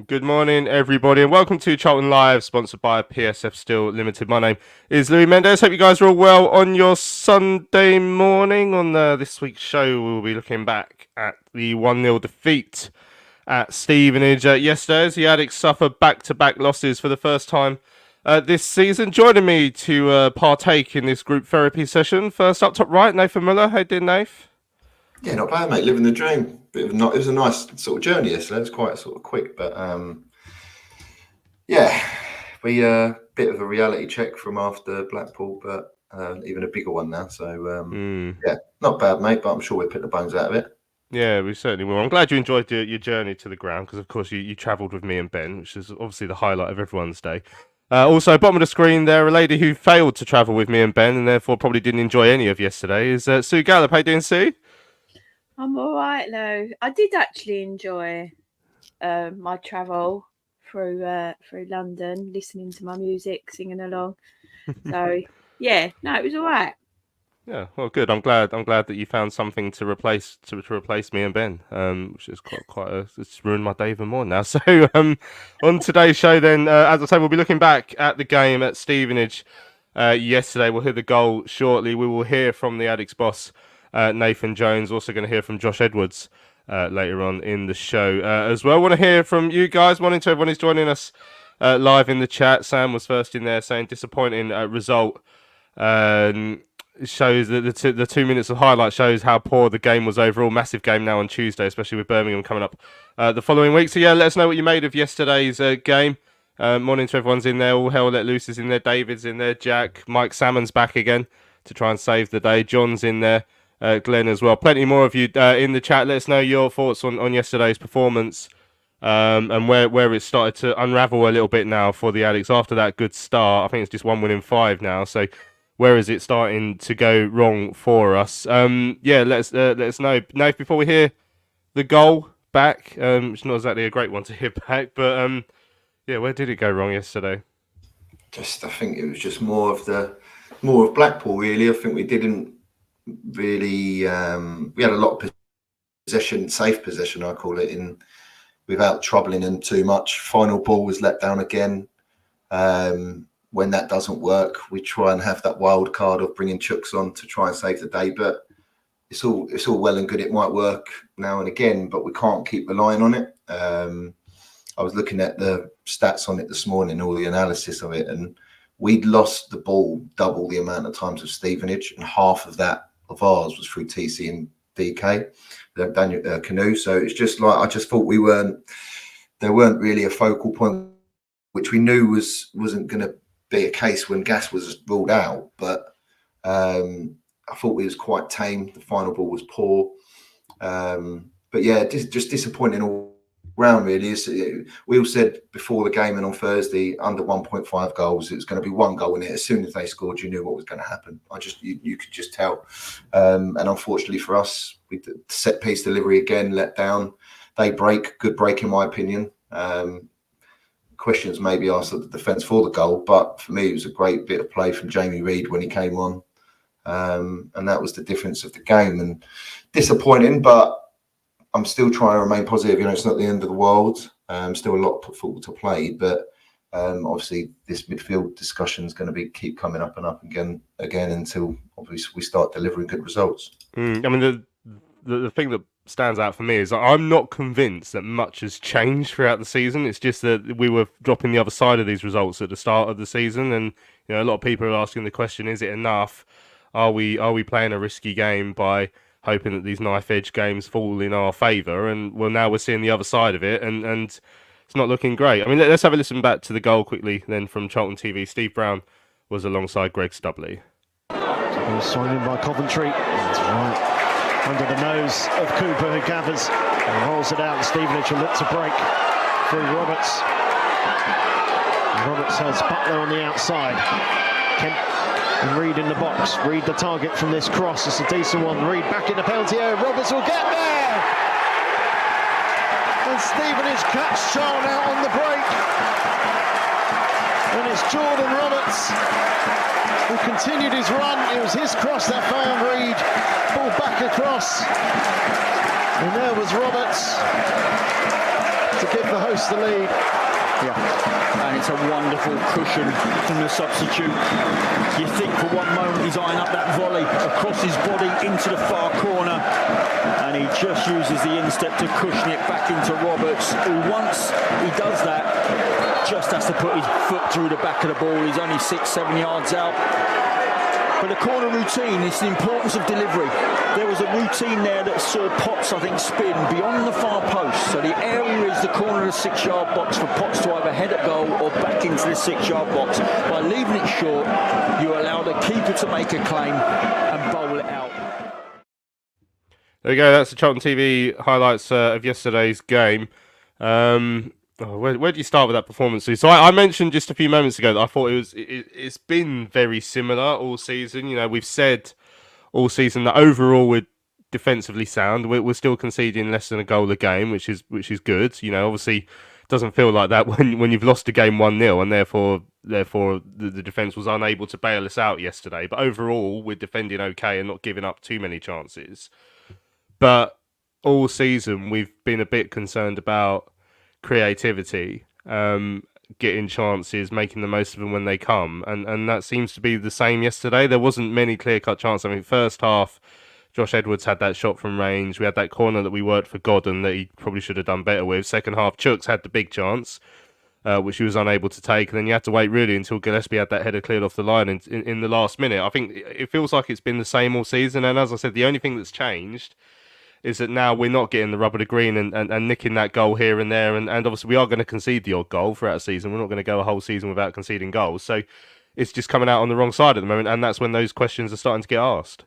Good morning, everybody, and welcome to Charlton Live, sponsored by PSF Steel Limited. My name is Louis Mendes. Hope you guys are all well on your Sunday morning. On this week's show, we'll be looking back at the 1-0 defeat at Stevenage yesterday as the Addicks suffer back-to-back losses for the first time this season. Joining me to partake in this group therapy session, first up top right, Nathan Muller. How you doing, Nath? Yeah, not bad, mate. Living the dream. It was a nice sort of journey yesterday. It was quite sort of quick, but yeah, we bit of a reality check from after Blackpool, but even a bigger one now. So yeah, not bad, mate. But I'm sure we'll pick the bones out of it. Yeah, we certainly will. I'm glad you enjoyed your journey to the ground because, of course, you travelled with me and Ben, which is obviously the highlight of everyone's day. Also, bottom of the screen there, a lady who failed to travel with me and Ben and therefore probably didn't enjoy any of yesterday is Sue Gallop. How you doing, Sue? I'm all right, though. I did actually enjoy my travel through London, listening to my music, singing along. So yeah, no, it was all right. Yeah, well, good. I'm glad that you found something to replace me and Ben, which is it's ruined my day even more now. So on today's show, then, as I say, we'll be looking back at the game at Stevenage yesterday. We'll hear the goal shortly. We will hear from the Addicks boss, Nathan Jones. Also going to hear from Josh Edwards later on in the show as well. Want to hear from you guys. Morning to everyone who's joining us live in the chat. Sam was first in there saying disappointing result. Shows that the 2 minutes of highlight shows how poor the game was overall. Massive game now on Tuesday, especially with Birmingham coming up the following week. So yeah, let us know what you made of yesterday's game. Morning to everyone's in there. All hell let loose is in there. David's in there. Jack, Mike Salmon's back again to try and save the day. John's in there. Glenn as well. Plenty more of you in the chat. Let us know your thoughts on yesterday's performance and where it started to unravel a little bit now for the Addicks after that good start. I think it's just 1 win in 5 now. So where is it starting to go wrong for us? Yeah, let us know. Now, before we hear the goal back, it's not exactly a great one to hear back, but yeah, where did it go wrong yesterday? I think it was just more of Blackpool, really. I think we didn't really. We had a lot of possession, safe possession, I call it, without troubling them too much. Final ball was let down again. When that doesn't work, we try and have that wild card of bringing Chooks on to try and save the day. But it's all well and good. It might work now and again, but we can't keep relying on it. I was looking at the stats on it this morning, all the analysis of it, and we'd lost the ball double the amount of times of Stevenage, and half of that of ours was through TC and DK, Daniel Canoe. So it's just like I just thought there weren't really a focal point, which we knew wasn't going to be a case when Gas was ruled out, but I thought we was quite tame. The final ball was poor, but yeah, just disappointing all round. Really, we all said before the game and on Thursday, under 1.5 goals, it was going to be one goal in it. As soon as they scored, you knew what was going to happen. You could just tell. And unfortunately for us, we set piece delivery again let down. They good break in my opinion. Questions maybe asked at the defence for the goal, but for me it was a great bit of play from Jamie Reid when he came on, and that was the difference of the game. And disappointing, but I'm still trying to remain positive. It's not the end of the world. Still a lot of football to play, but obviously this midfield discussion is going to keep coming up and up again until obviously we start delivering good results. I mean, the thing that stands out for me is I'm not convinced that much has changed throughout the season. It's just that we were dropping the other side of these results at the start of the season, and a lot of people are asking the question: is it enough? Are we playing a risky game by hoping that these knife edge games fall in our favour? And well, now we're seeing the other side of it, and it's not looking great. I mean, let's have a listen back to the goal quickly. Then from Charlton TV, Steve Brown was alongside Greg Stubley. Signed in by Coventry. That's right. Under the nose of Cooper, who gathers and rolls it out. Stevenage will look to break through Roberts. Roberts has Butler on the outside. Kent and Reid in the box. Reid the target from this cross. It's a decent one. Reid back in the penalty area. Roberts will get there. And Stevenage cuts Charlton out on the break. And it's Jordan Roberts who continued his run. It was his cross that found Reid. Ball back across. And there was Roberts. to give the hosts the lead. Yeah, and it's a wonderful cushion from the substitute. You think for one moment he's eyeing up that volley across his body into the far corner, and he just uses the instep to cushion it back into Roberts, who once he does that, just has to put his foot through the back of the ball. He's only 6-7 yards out. But the corner routine is the importance of delivery. There was a routine there that saw Potts, I think, spin beyond the far post. So the area is the corner of the 6-yard box for Potts to either head at goal or back into the 6-yard box. By leaving it short, you allow the keeper to make a claim and bowl it out. There we go. That's the Charlton TV highlights of yesterday's game. Where do you start with that performance? So I mentioned just a few moments ago that I thought it's been very similar all season. You know, we've said all season that overall we're defensively sound. We're still conceding less than a goal a game, which is good. You know, obviously it doesn't feel like that when you've lost a game 1-0 and therefore the defence was unable to bail us out yesterday. But overall we're defending okay and not giving up too many chances. But all season we've been a bit concerned about creativity, getting chances, making the most of them when they come, and that seems to be the same yesterday. There wasn't many clear-cut chances. I mean, first half, Josh Edwards had that shot from range. We had that corner that we worked for Godden that he probably should have done better with. Second half, Chooks had the big chance, which he was unable to take, and then you had to wait really until Gillespie had that header cleared off the line in the last minute. I think it feels like it's been the same all season, and as I said, the only thing that's changed is that now we're not getting the rubber to green and nicking that goal here and there. And obviously we are going to concede the odd goal throughout a season. We're not going to go a whole season without conceding goals. So it's just coming out on the wrong side at the moment. And that's when those questions are starting to get asked.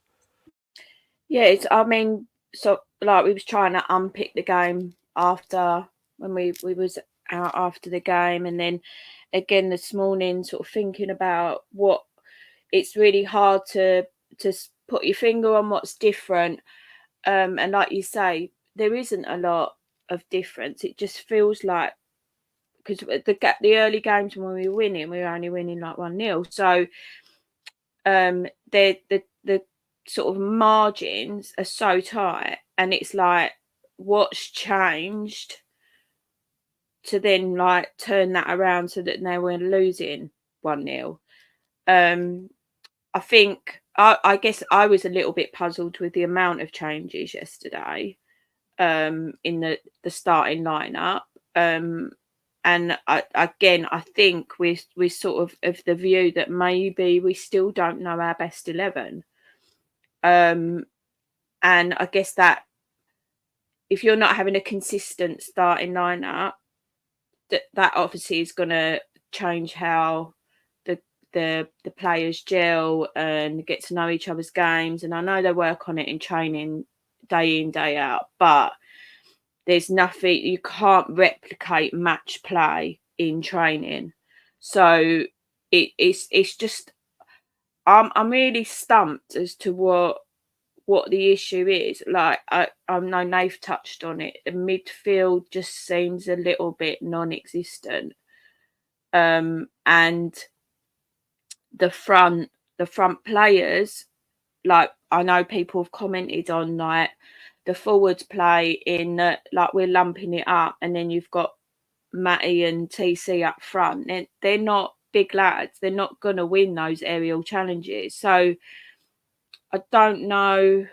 Yeah, so like we was trying to unpick the game after when we was out after the game. And then again this morning sort of thinking about what it's really hard to put your finger on what's different. And like you say, there isn't a lot of difference. It just feels like, because the early games when we were winning, we were only winning like 1-0. So the sort of margins are so tight, and it's like, what's changed to then like turn that around so that now we're losing 1-0? I think. I guess I was a little bit puzzled with the amount of changes yesterday in the starting lineup. And I think we're sort of the view that maybe we still don't know our best 11. And I guess that if you're not having a consistent starting lineup, that obviously is going to change how the players gel and get to know each other's games. And I know they work on it in training day in, day out, but there's nothing, you can't replicate match play in training. So it's just I'm really stumped as to what the issue is. Like I know Nath touched on it. The midfield just seems a little bit non-existent. And the front players, like I know people have commented on like the forwards play in like we're lumping it up, and then you've got Matty and TC up front. They're not big lads. They're not going to win those aerial challenges. So I don't know.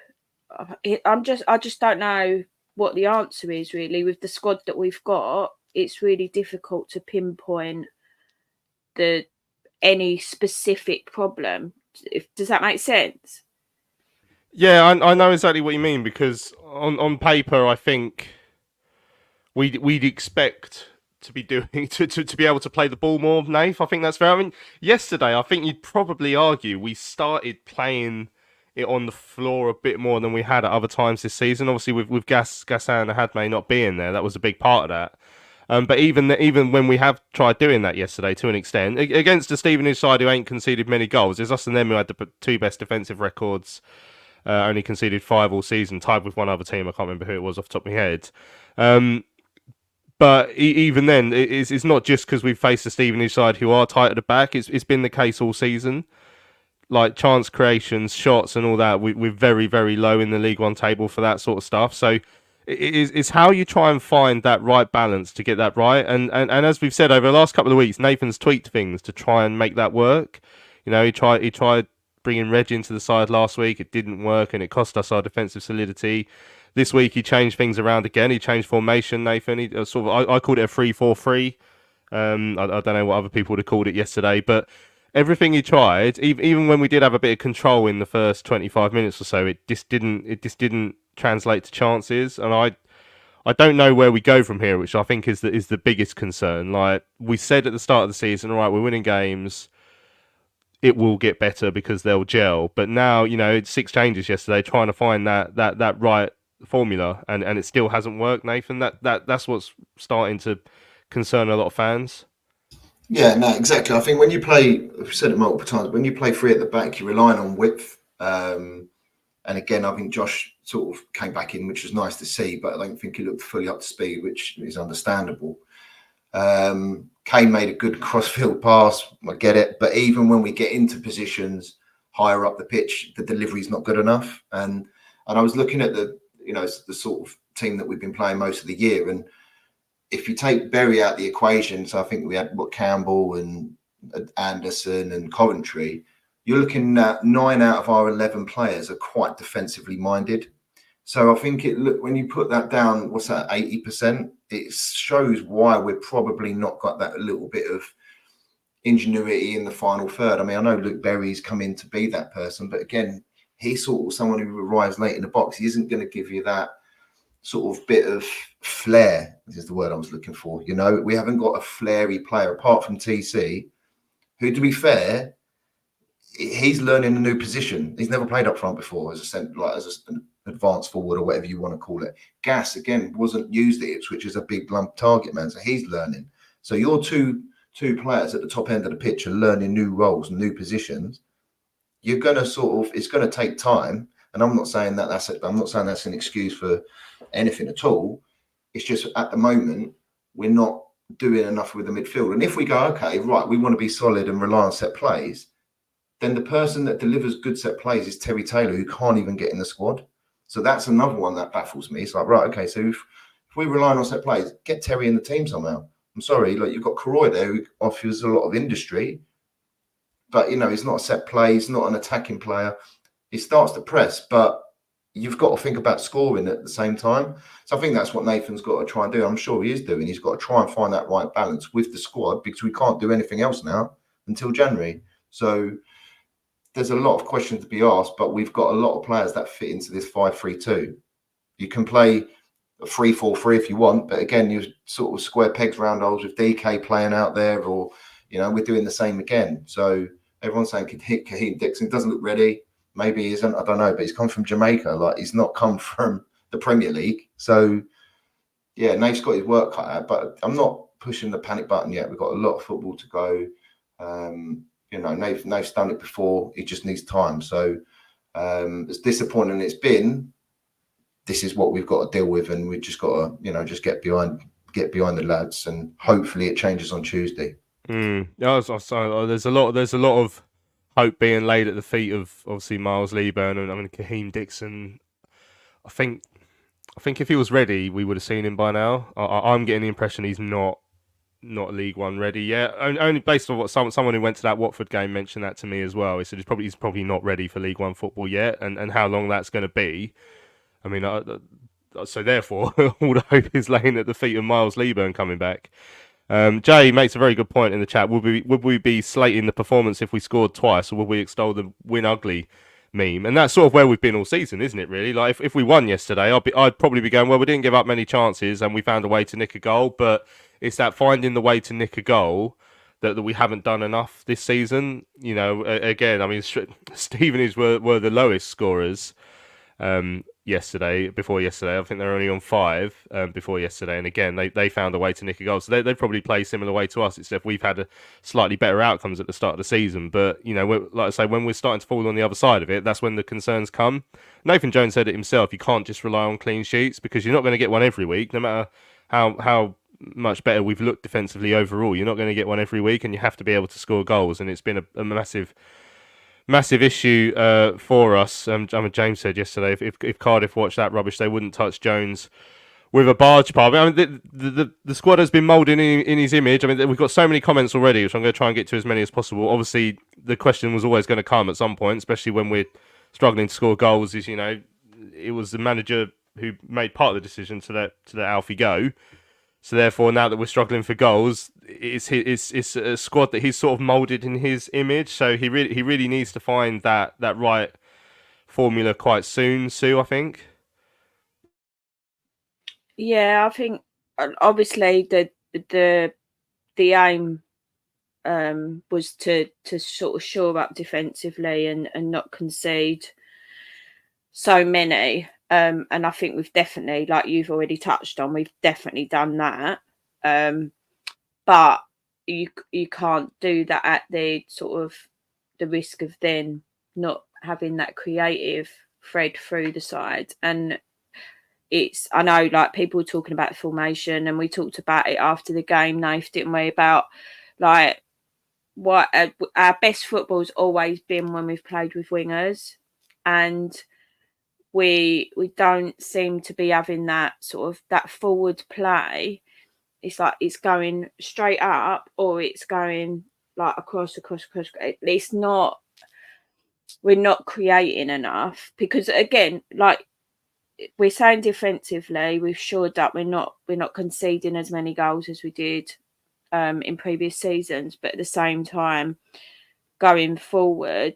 I just don't know what the answer is really with the squad that we've got. It's really difficult to pinpoint any specific problem. Does that make sense? Yeah, I know exactly what you mean, because on paper I think we'd expect to be doing to be able to play the ball more, Nath. I think that's fair. I mean, yesterday I think you'd probably argue we started playing it on the floor a bit more than we had at other times this season. Obviously with Gassan and Hadmay not being there, that was a big part of that. But even when we have tried doing that yesterday to an extent, against the Stevenage side who ain't conceded many goals, there's us and them who had the two best defensive records, only conceded 5 all season, tied with one other team. I can't remember who it was off the top of my head. But even then, it's not just because we've faced the Stevenage side who are tight at the back. It's been the case all season. Like chance creations, shots and all that, we're very, very low in the League One table for that sort of stuff. So it's how you try and find that right balance to get that right. And as we've said over the last couple of weeks, Nathan's tweaked things to try and make that work. You know, he tried bringing Reg into the side last week. It didn't work, and it cost us our defensive solidity. This week he changed things around again. He changed formation. Nathan, he sort of I called it a 3-4-3. I don't know what other people would have called it yesterday, but everything he tried, even when we did have a bit of control in the first 25 minutes or so, it just didn't translate to chances. And I don't know where we go from here, which I think is the biggest concern. Like we said at the start of the season, all right, we're winning games. It will get better because they'll gel. But now, you know, it's 6 changes yesterday, trying to find that right formula, and it still hasn't worked, Nathan. That's what's starting to concern a lot of fans. Yeah, no, exactly. I think when you play, I've said it multiple times, when you play 3 at the back, you're relying on width. And again, I think Josh sort of came back in, which was nice to see, but I don't think he looked fully up to speed, which is understandable. Kane made a good cross-field pass, I get it, but even when we get into positions higher up the pitch, the delivery is not good enough. And I was looking at the sort of team that we've been playing most of the year, and if you take Berry out the equation, so I think we had Campbell and Anderson and Coventry, you're looking at 9 out of our 11 players are quite defensively minded. So I think when you put that down, what's that, 80%? It shows why we're probably not got that little bit of ingenuity in the final third. I mean, I know Luke Berry's come in to be that person, but again, he's sort of someone who arrives late in the box. He isn't going to give you that sort of bit of flair, is the word I was looking for. You know, we haven't got a flary player apart from TC, who, to be fair, he's learning a new position. He's never played up front before as an advanced forward or whatever you want to call it. Gas, again, wasn't used at Ipswich as a big lump target man, so he's learning. So your two players at the top end of the pitch are learning new roles and new positions. You're going to it's going to take time. And I'm not saying that's an excuse for anything at all. It's just at the moment, we're not doing enough with the midfield. And if we go, okay, right, we want to be solid and rely on set plays, then the person that delivers good set plays is Terry Taylor, who can't even get in the squad. So that's another one that baffles me. It's like, right, okay, so if we rely on set plays, get Terry in the team somehow. I'm sorry, like you've got Karoy there who offers a lot of industry, but, you know, he's not a set play, he's not an attacking player. He starts to press, but you've got to think about scoring at the same time. So I think that's what Nathan's got to try and do. I'm sure he is doing. He's got to try and find that right balance with the squad, because we can't do anything else now until January. So there's a lot of questions to be asked, but we've got a lot of players that fit into this 5-3-2. You can play a 3-4-3 if you want, but again, you're sort of square pegs round holes with DK playing out there, or, you know, we're doing the same again. So everyone's saying Kaheem Dixon doesn't look ready. Maybe he isn't, I don't know, but he's come from Jamaica. Like, he's not come from the Premier League. So, yeah, Nate's got his work cut out, but I'm not pushing the panic button yet. We've got a lot of football to go. You know, Nate's done it before. He just needs time. So, as disappointing it's been, this is what we've got to deal with, and we've just got to, you know, just get behind the lads, and hopefully it changes on Tuesday. Yeah, there's a lot of hope being laid at the feet of obviously Miles Leaburn, and I mean Kaheem Dixon. I think if he was ready, we would have seen him by now. I'm getting the impression he's not League One ready yet. Only based on what someone who went to that Watford game mentioned that to me as well. He said he's probably not ready for League One football yet, and how long that's going to be. I mean, so therefore, all the hope is laying at the feet of Miles Leaburn coming back. Jay makes a very good point in the chat. Would we be slating the performance if we scored twice, or would we extol the win ugly meme? And that's sort of where we've been all season, isn't it, really? Like, if we won yesterday, I'd probably be going, well, we didn't give up many chances and we found a way to nick a goal, but it's that finding the way to nick a goal that we haven't done enough this season. You know, again, I mean, Stevenage were the lowest scorers before yesterday. I think they're only on 5 before yesterday, and again they found a way to nick a goal, so they probably play similar way to us, except we've had a slightly better outcomes at the start of the season. But, you know, like I say, when we're starting to fall on the other side of it, that's when the concerns come. Nathan Jones said it himself, you can't just rely on clean sheets, because you're not going to get one every week, no matter how much better we've looked defensively overall. You're not going to get one every week, and you have to be able to score goals, and it's been a massive issue for us. I mean, James said yesterday, if Cardiff watched that rubbish, they wouldn't touch Jones with a barge pile. I mean, the squad has been moulded in his image. I mean, we've got so many comments already, which I'm going to try and get to as many as possible. Obviously, the question was always going to come at some point, especially when we're struggling to score goals. Is, you know, it was the manager who made part of the decision to let Alfie go. So therefore, now that we're struggling for goals, it's a squad that he's sort of moulded in his image. So he really needs to find that right formula quite soon, Sue, I think. Yeah, I think obviously the aim was to sort of shore up defensively and not concede so many. And I think we've definitely, like you've already touched on, we've definitely done that. But you can't do that at the sort of the risk of then not having that creative thread through the side. And I know, like, people were talking about the formation, and we talked about it after the game, Nath, didn't we? About like what our best football's always been when we've played with wingers, and we don't seem to be having that sort of that forward play. It's like it's going straight up or it's going like across. It's not. We're not creating enough because, again, like we're saying, defensively we've shored up. We're not conceding as many goals as we did in previous seasons, but at the same time, going forward,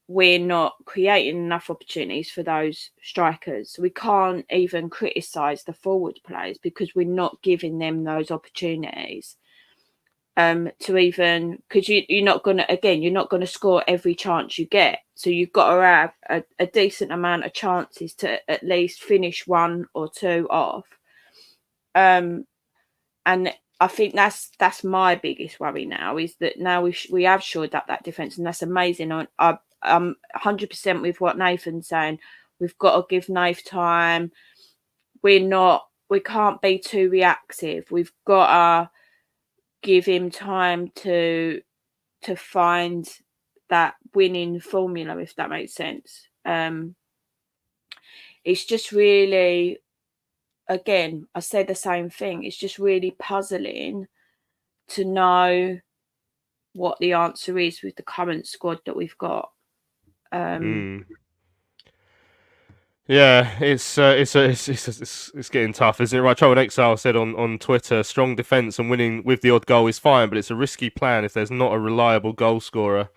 we're not creating enough opportunities for those strikers. So we can't even criticise the forward players because we're not giving them those opportunities to even, because you're not going to score every chance you get. So you've got to have a decent amount of chances to at least finish one or two off. And I think that's my biggest worry now, is that now we have shored up that defence, and that's amazing. I'm 100% with what Nathan's saying. We've got to give Nath time. We can't be too reactive. We've got to give him time to find that winning formula, if that makes sense. It's just really, again, I said the same thing. It's just really puzzling to know what the answer is with the current squad that we've got. Yeah, it's getting tough, isn't it? Right, Trouble Exile said on Twitter, strong defence and winning with the odd goal is fine, but it's a risky plan if there's not a reliable goal scorer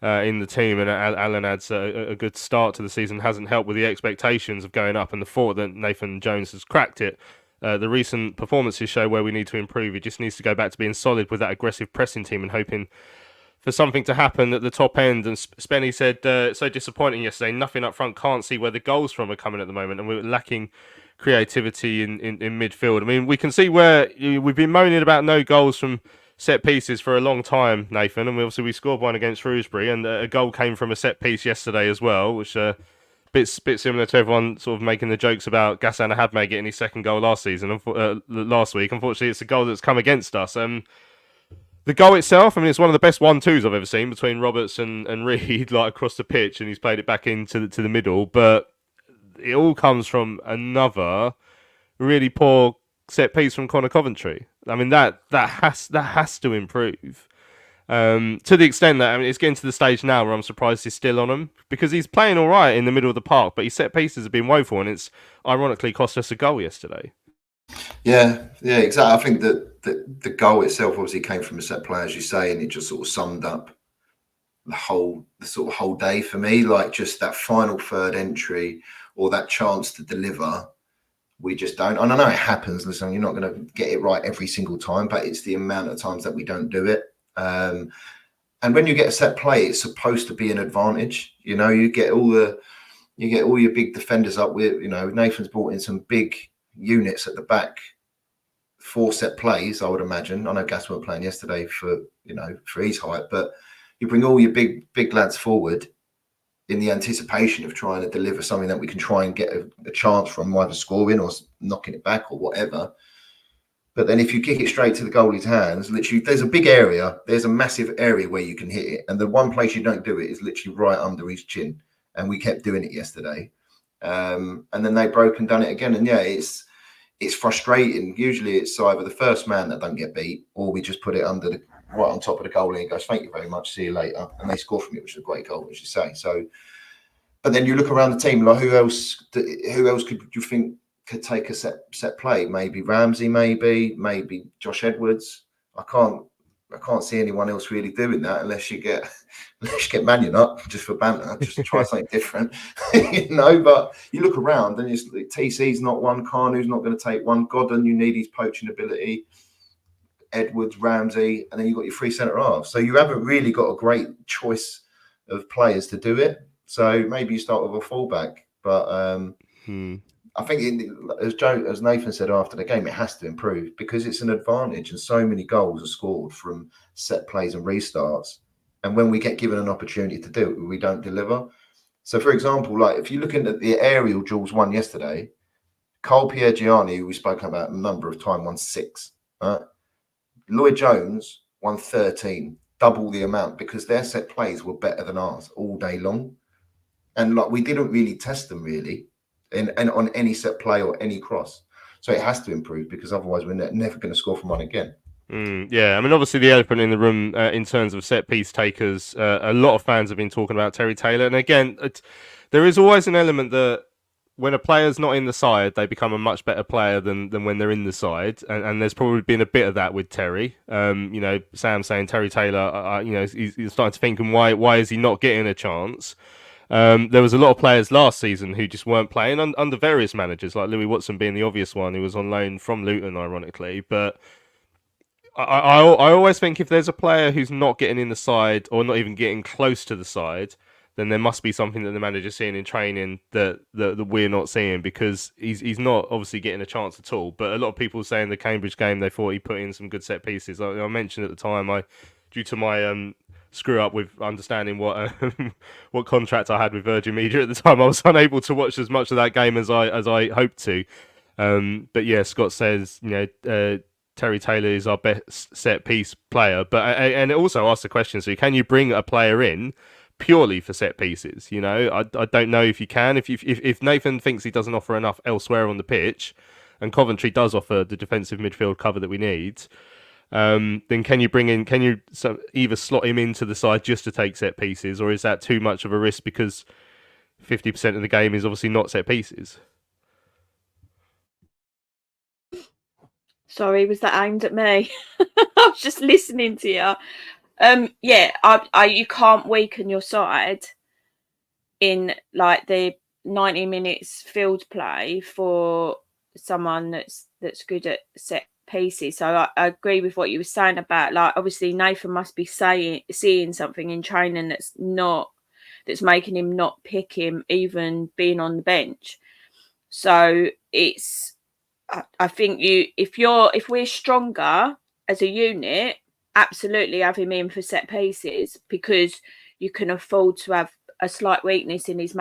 in the team. And Alan adds a good start to the season hasn't helped with the expectations of going up and the thought that Nathan Jones has cracked it. The recent performances show where we need to improve. He just needs to go back to being solid with that aggressive pressing team and hoping for something to happen at the top end. And Spenny said, so disappointing yesterday. Nothing up front. Can't see where the goals from are coming at the moment, and we're lacking creativity in midfield. I mean, we can see where we've been moaning about no goals from set pieces for a long time, Nathan, and we scored one against Shrewsbury, and a goal came from a set piece yesterday as well, which bit similar to everyone sort of making the jokes about Ghassan Ahadme getting his second goal last week. Unfortunately, it's a goal that's come against us. The goal itself, I mean, it's one of the best 1-2s I've ever seen between Roberts and Reed, like across the pitch, and he's played it back into the middle. But it all comes from another really poor set piece from Connor Coventry. I mean, that has to improve. To the extent that, I mean, it's getting to the stage now where I'm surprised he's still on him, because he's playing all right in the middle of the park, but his set pieces have been woeful, and it's ironically cost us a goal yesterday. Yeah, exactly. I think that the goal itself obviously came from a set play, as you say, and it just sort of summed up the whole day for me. Like, just that final third entry or that chance to deliver, we just don't. And I know it happens. Listen, you're not going to get it right every single time, but it's the amount of times that we don't do it. And when you get a set play, it's supposed to be an advantage. You know, you get all your big defenders up with. You know, Nathan's brought in some big units at the back for set plays, I would imagine. I know Gas weren't playing yesterday for his height, but you bring all your big lads forward in the anticipation of trying to deliver something that we can try and get a chance from, either scoring or knocking it back or whatever. But then if you kick it straight to the goalie's hands, literally, there's a massive area where you can hit it, and the one place you don't do it is literally right under his chin, and we kept doing it yesterday. And then they broke and done it again, and yeah, it's it's frustrating. Usually it's either the first man that don't get beat, or we just put it under the right on top of the goalie and goes, thank you very much, see you later. And they score from it, which is a great goal, as you say. So, but then you look around the team, like who else could you think could take a set play? Maybe Ramsey, maybe Josh Edwards. I can't see anyone else really doing that unless you get Mannion up just for banter, just to try something different, But you look around and TC's not one, Carnu's not going to take one. Godden, you need his poaching ability. Edwards, Ramsey, and then you've got your 3 centre halves. So you haven't really got a great choice of players to do it. So maybe you start with a fullback, but I think, as Nathan said after the game, it has to improve because it's an advantage, and so many goals are scored from set plays and restarts. And when we get given an opportunity to do it, we don't deliver. So, for example, like if you're looking at the aerial Jules won yesterday, Cole Piergiani, who we spoke about a number of times, won 6. Right? Lloyd Jones won 13, double the amount, because their set plays were better than ours all day long. And like we didn't really test them really. And on any set play or any cross. So it has to improve because otherwise we're never going to score from one again. Yeah, I mean, obviously the elephant in the room in terms of set-piece takers, a lot of fans have been talking about Terry Taylor. And again, there is always an element that when a player's not in the side, they become a much better player than when they're in the side. And there's probably been a bit of that with Terry. Sam saying Terry Taylor, he's starting to think, and why is he not getting a chance? There was a lot of players last season who just weren't playing under various managers, like Louis Watson being the obvious one, who was on loan from Luton, ironically. But I always think if there's a player who's not getting in the side or not even getting close to the side, then there must be something that the manager's seeing in training that we're not seeing, because he's not obviously getting a chance at all. But a lot of people say in the Cambridge game they thought he put in some good set pieces. I mentioned at the time, due to my screw up with understanding what contract I had with Virgin Media at the time, I was unable to watch as much of that game as I hoped to. But yeah, Scott says Terry Taylor is our best set piece player, but and it also asks the question: so can you bring a player in purely for set pieces? I don't know if you can. If Nathan thinks he doesn't offer enough elsewhere on the pitch, and Coventry does offer the defensive midfield cover that we need. Then can you either slot him into the side just to take set pieces, or is that too much of a risk because 50% of the game is obviously not set pieces? Sorry, was that aimed at me? I was just listening to you. You can't weaken your side in like the 90 minutes field play for someone that's good at set pieces. So I agree with what you were saying about, like, obviously Nathan must be seeing something in training that's making him not pick him, even being on the bench. So I think if we're stronger as a unit, absolutely have him in for set pieces, because you can afford to have a slight weakness in his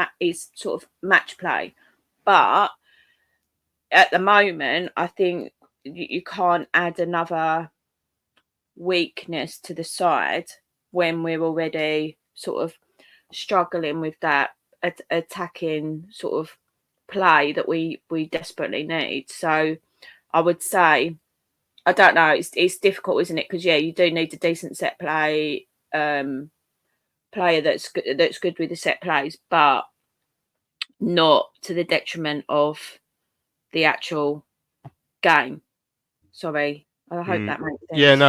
sort of match play. But at the moment, I think you can't add another weakness to the side when we're already sort of struggling with that attacking sort of play that we desperately need. So I would say, I don't know, it's difficult, isn't it? Because you do need a decent set play player that's good with the set plays, but not to the detriment of the actual game. Sorry, I hope that makes sense.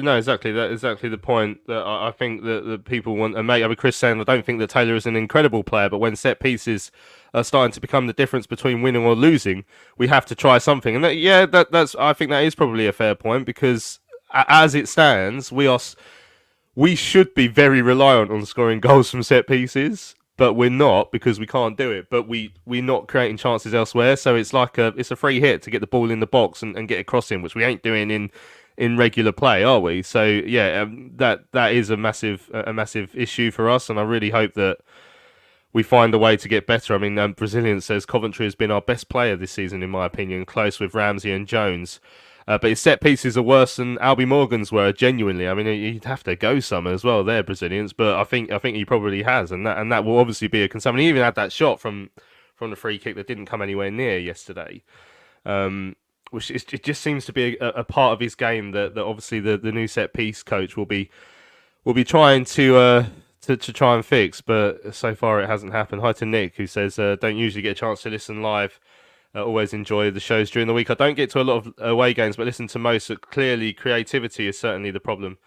No, exactly. That's exactly the point that I think that the people want to make. I mean, Chris saying I don't think that Taylor is an incredible player, but when set pieces are starting to become the difference between winning or losing, we have to try something. And that's I think that is probably a fair point, because as it stands, we should be very reliant on scoring goals from set pieces. But we're not, because we can't do it. But we're not creating chances elsewhere. So it's like it's a free hit to get the ball in the box and get a cross in, which we ain't doing in regular play, are we? So that is a massive issue for us, and I really hope that we find a way to get better. I mean, Brazilian says Coventry has been our best player this season, in my opinion, close with Ramsey and Jones. But his set pieces are worse than Albie Morgan's were, genuinely. I mean, he'd have to go some as well, they're Brazilians, but I think he probably has, and that will obviously be a concern. And he even had that shot from the free kick that didn't come anywhere near yesterday. which it just seems to be a part of his game that obviously the new set piece coach will be trying to try and fix, but so far it hasn't happened. Hi to Nick, who says don't usually get a chance to listen live. Always enjoy the shows during the week. I don't get to a lot of away games, but listen to most. So clearly, creativity is certainly the problem.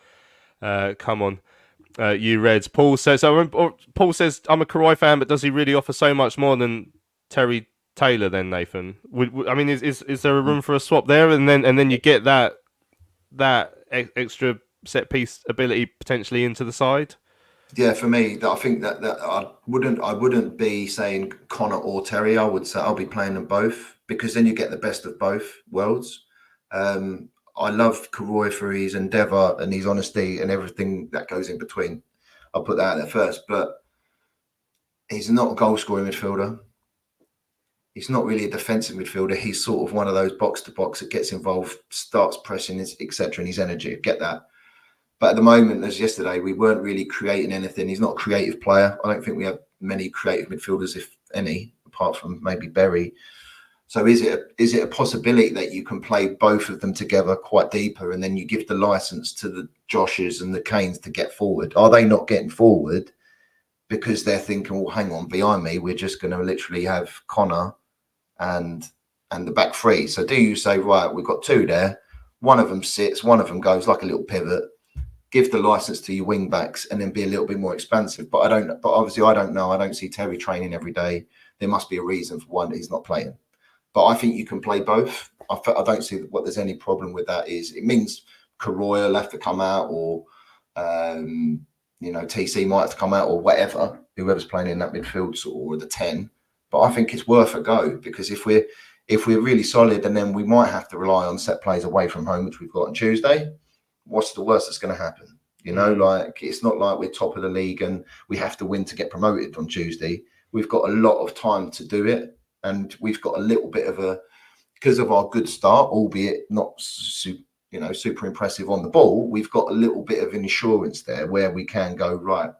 Come on, you Reds. Paul says I'm a Karoy fan, but does he really offer so much more than Terry Taylor? Then Nathan, I mean, is there a room for a swap there, and then you get that extra set piece ability potentially into the side? Yeah, for me, I think that I wouldn't be saying Connor or Terry. I would say I'll be playing them both, because then you get the best of both worlds. I love Karoy for his endeavour and his honesty and everything that goes in between. I'll put that out there first, but he's not a goal scoring midfielder. He's not really a defensive midfielder. He's sort of one of those box to box that gets involved, starts pressing, etc. And his energy, get that. But at the moment, as yesterday, we weren't really creating anything. He's not a creative player. I don't think we have many creative midfielders, if any, apart from maybe Berry. So is it a possibility that you can play both of them together quite deeper, and then you give the license to the Joshes and the Kanes to get forward? Are they not getting forward because they're thinking, well, hang on, behind me, we're just going to literally have Connor and the back three? So do you say, right, we've got two there, one of them sits, one of them goes like a little pivot, give the license to your wing backs, and then be a little bit more expansive? But obviously I don't know. I don't see Terry training every day. There must be a reason for one that he's not playing. But I think you can play both. I don't see what there's any problem with that. It means Karoy will have to come out, or TC might have to come out, or whatever, whoever's playing in that midfield or the 10. But I think it's worth a go, because if we're really solid, and then we might have to rely on set plays away from home, which we've got on Tuesday, what's the worst that's going to happen? Like, it's not like we're top of the league and we have to win to get promoted on Tuesday. We've got a lot of time to do it, and we've got a little bit of because of our good start, albeit not super impressive on the ball, we've got a little bit of insurance there where we can go, right,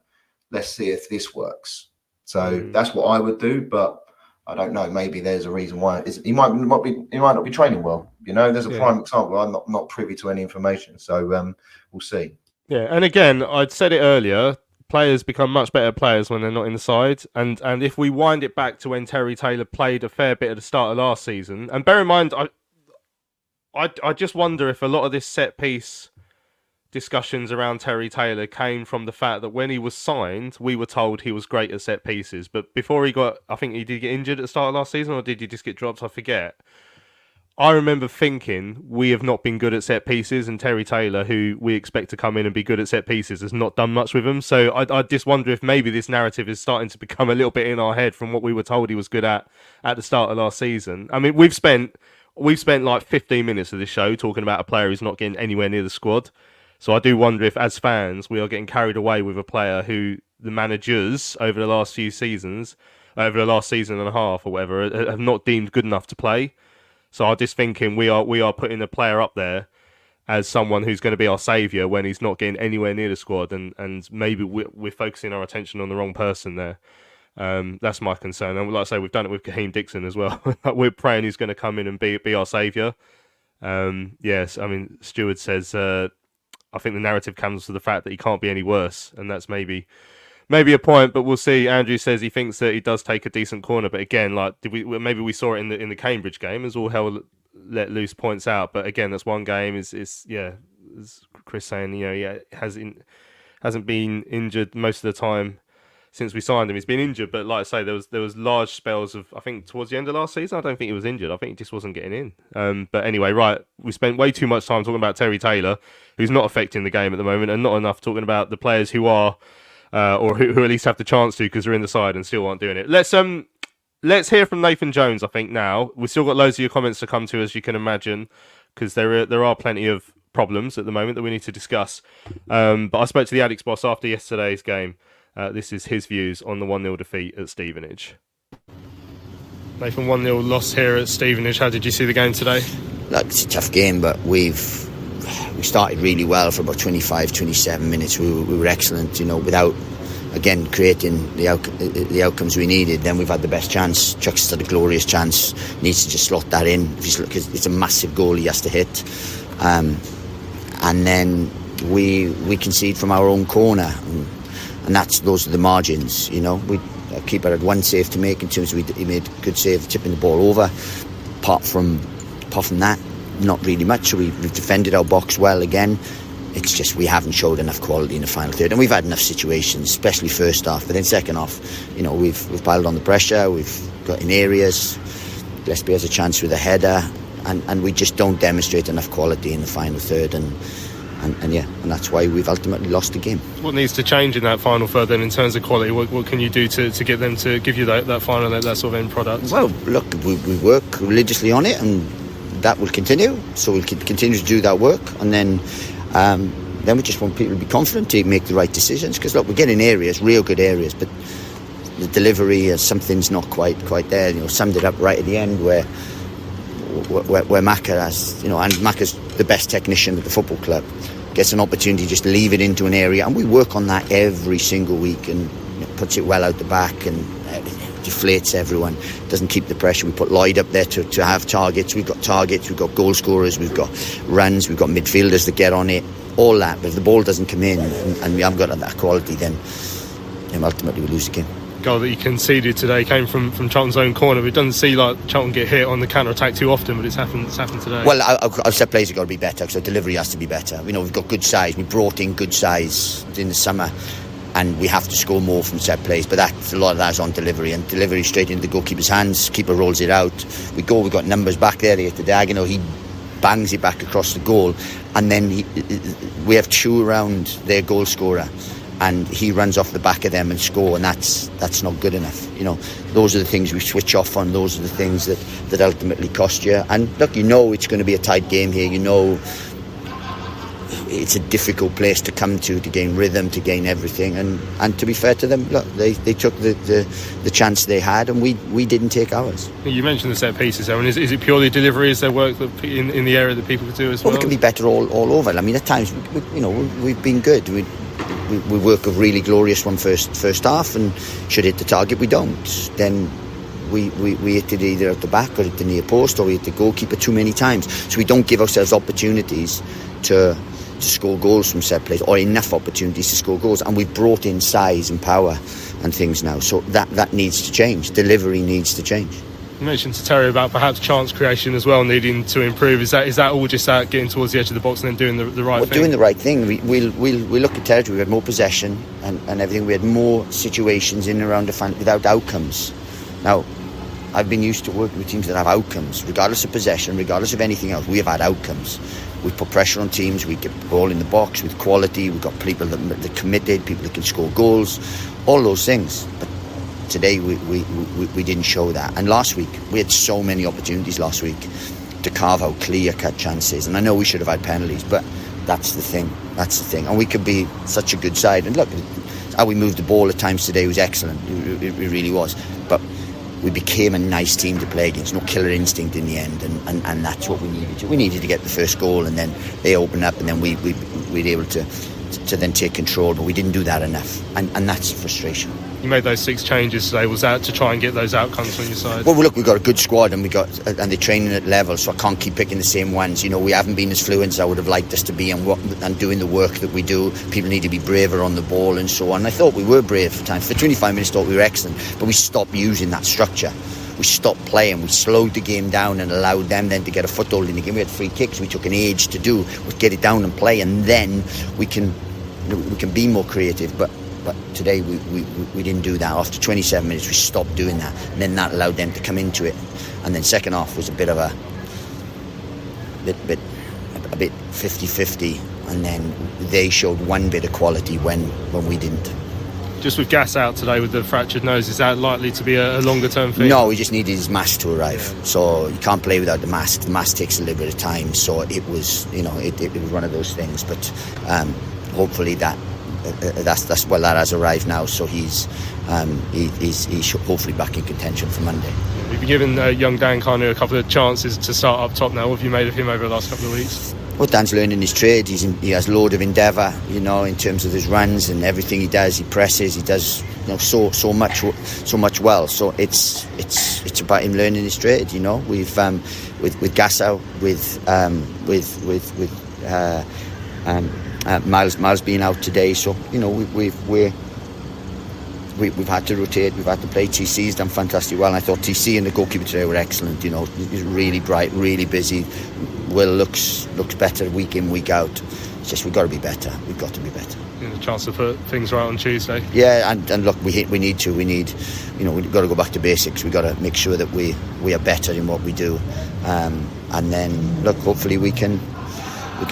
let's see if this works. So that's what I would do, but I don't know. Maybe there's a reason why. He might not be training well. There's a prime example. I'm not privy to any information, so we'll see. Yeah, and again, I'd said it earlier. Players become much better players when they're not in the side, and if we wind it back to when Terry Taylor played a fair bit at the start of last season, and bear in mind, I just wonder if a lot of this set piece discussions around Terry Taylor came from the fact that when he was signed, we were told he was great at set pieces, but before I think he did get injured at the start of last season, or did he just get dropped? I forget. I remember thinking we have not been good at set pieces, and Terry Taylor, who we expect to come in and be good at set pieces, has not done much with them. So I just wonder if maybe this narrative is starting to become a little bit in our head from what we were told he was good at the start of last season. I mean, we've spent like 15 minutes of this show talking about a player who's not getting anywhere near the squad. So I do wonder if, as fans, we are getting carried away with a player who the managers over the last few seasons, over the last season and a half or whatever, have not deemed good enough to play. So I'm just thinking we are putting a player up there as someone who's going to be our saviour when he's not getting anywhere near the squad, and maybe we're focusing our attention on the wrong person there. That's my concern. And like I say, we've done it with Kaheem Dixon as well. We're praying he's going to come in and be our saviour. Yes, I mean, Stewart says, I think the narrative comes to the fact that he can't be any worse, and that's maybe a point, but we'll see. Andrew says he thinks that he does take a decent corner, but again, like maybe we saw it in the Cambridge game as all hell let loose points out. But again, that's one game. Is as Chris saying, hasn't been injured most of the time since we signed him. He's been injured, but like I say, there was large spells of, I think towards the end of last season, I don't think he was injured. I think he just wasn't getting in. But anyway, right, we spent way too much time talking about Terry Taylor, who's not affecting the game at the moment, and not enough talking about the players who are. Or who at least have the chance to, because they're in the side and still aren't doing it. Let's hear from Nathan Jones, I think, now. We've still got loads of your comments to come to, as you can imagine, because there are plenty of problems at the moment that we need to discuss. But I spoke to the Addicks boss after yesterday's game. This is his views on the 1-0 defeat at Stevenage. Nathan, 1-0 loss here at Stevenage. How did you see the game today? Look, it's a tough game, but we started really well for about 25, 27 minutes. We were excellent, without again, creating the outcomes we needed. Then we've had the best chance. Chuck's had a glorious chance. Needs to just slot that in. Because it's a massive goal he has to hit. And then we concede from our own corner. And those are the margins, you know. Our keeper had one save to make in terms of he made a good save tipping the ball over. Apart from that, not really much. So we've defended our box well again. It's just we haven't showed enough quality in the final third, and we've had enough situations, especially first half. But then second half, you know, we've piled on the pressure. We've got in areas. Gillespie has a chance with a header, and we just don't demonstrate enough quality in the final third, and that's why we've ultimately lost the game. What needs to change in that final third then in terms of quality? What can you do to get them to give you that final, that sort of end product? Well, look, we work religiously on it, and that will continue. So we'll continue to do that work, and then we just want people to be confident to make the right decisions. Because look, we're getting areas, real good areas, but the delivery, something's not quite there. You know, summed it up right at the end where Macca has, you know, and Macca's the best technician at the football club, gets an opportunity just to leave it into an area, and we work on that every single week, and puts it well out the back and deflates everyone, doesn't keep the pressure. We put Lloyd up there to have targets. We've got goal scorers, we've got runs, we've got midfielders that get on it, all that. But if the ball doesn't come in and we haven't got that quality, then ultimately we lose the game. Goal that you conceded today came from Charlton's own corner. It doesn't see like Charlton get hit on the counter-attack too often, but it's happened today. Well, our set plays have got to be better, because our delivery has to be better. You know, we've got good size. We brought in good size in the summer, and we have to score more from set plays. But a lot of that's on delivery, and delivery straight into the goalkeeper's hands. Keeper rolls it out. We've got numbers back there at the diagonal. He bangs it back across the goal, and then we have two around their goal scorer, and he runs off the back of them and score, and that's not good enough. You know, those are the things we switch off on. Those are the things that ultimately cost you. And look, you know it's going to be a tight game here. You know it's a difficult place to come to gain rhythm, to gain everything. And to be fair to them, look, they took the chance they had, and we didn't take ours. You mentioned the set pieces, Aaron. Is it purely delivery? Is there work in the area that people could do as well? We can be better all over. I mean, at times, we've been good. We work a really glorious one first half, and should hit the target, we don't. Then we hit it either at the back or at the near post, or we hit the goalkeeper too many times. So we don't give ourselves opportunities to score goals from set plays, or enough opportunities to score goals. And we've brought in size and power and things now. So that needs to change. Delivery needs to change. You mentioned to Terry about perhaps chance creation as well, needing to improve. Is that all just that getting towards the edge of the box and then doing the right thing? Doing the right thing. We look at territory. We had more possession and everything. We had more situations in and around the fan without outcomes. Now, I've been used to working with teams that have outcomes, regardless of possession, regardless of anything else. We have had outcomes. We put pressure on teams. We get the ball in the box with quality. We've got people that are committed, people that can score goals, all those things. But today we didn't show that. And last week we had so many opportunities last week to carve out clear-cut chances. And I know we should have had penalties, but that's the thing. And we could be such a good side. And look, how we moved the ball at times today was excellent. It really was. But we became a nice team to play against. No killer instinct in the end, and that's what we needed to. We needed to get the first goal, and then they opened up, and then we were able to then take control, but we didn't do that enough, and that's a frustration. You made those 6 changes today. Was that to try and get those outcomes on your side? Well, look, we've got a good squad, and they're training at level, so I can't keep picking the same ones. You know, we haven't been as fluent as I would have liked us to be, and doing the work that we do. People need to be braver on the ball and so on. I thought we were brave for time. For 25 minutes, I thought we were excellent, but we stopped using that structure. We stopped playing. We slowed the game down and allowed them then to get a foothold in the game. We had free kicks. We took an age to do. We'd get it down and play, and then we can be more creative. But today we didn't do that. After 27 minutes, we stopped doing that, and then that allowed them to come into it. And then second half was a bit 50-50, and then they showed one bit of quality when we didn't. Just with Gas out today with the fractured nose, is that likely to be a longer term thing? No, he just needed his mask to arrive. Yeah. So you can't play without the mask. The mask takes a little bit of time. So it was, it was one of those things. But hopefully that has arrived now. So he's hopefully back in contention for Monday. We've been given young Dan Carnew a couple of chances to start up top now. What have you made of him over the last couple of weeks? Well, Dan's learning his trade. He has a load of endeavour, you know, in terms of his runs and everything he does. He presses. He does, you know, so much well. So it's about him learning his trade. You know, we've with Gassau, with Miles being out today. So you know, we've had to rotate. We've had to play. TC's done fantastic well. And I thought TC and the goalkeeper today were excellent. You know, he's really bright, really busy. Will looks better week in, week out. It's just we've got to be better. We've got to be better. A chance to put things right on Tuesday. Yeah, and look, we need to. We need, you know, we've got to go back to basics. We've got to make sure that we are better in what we do, and then look, hopefully we can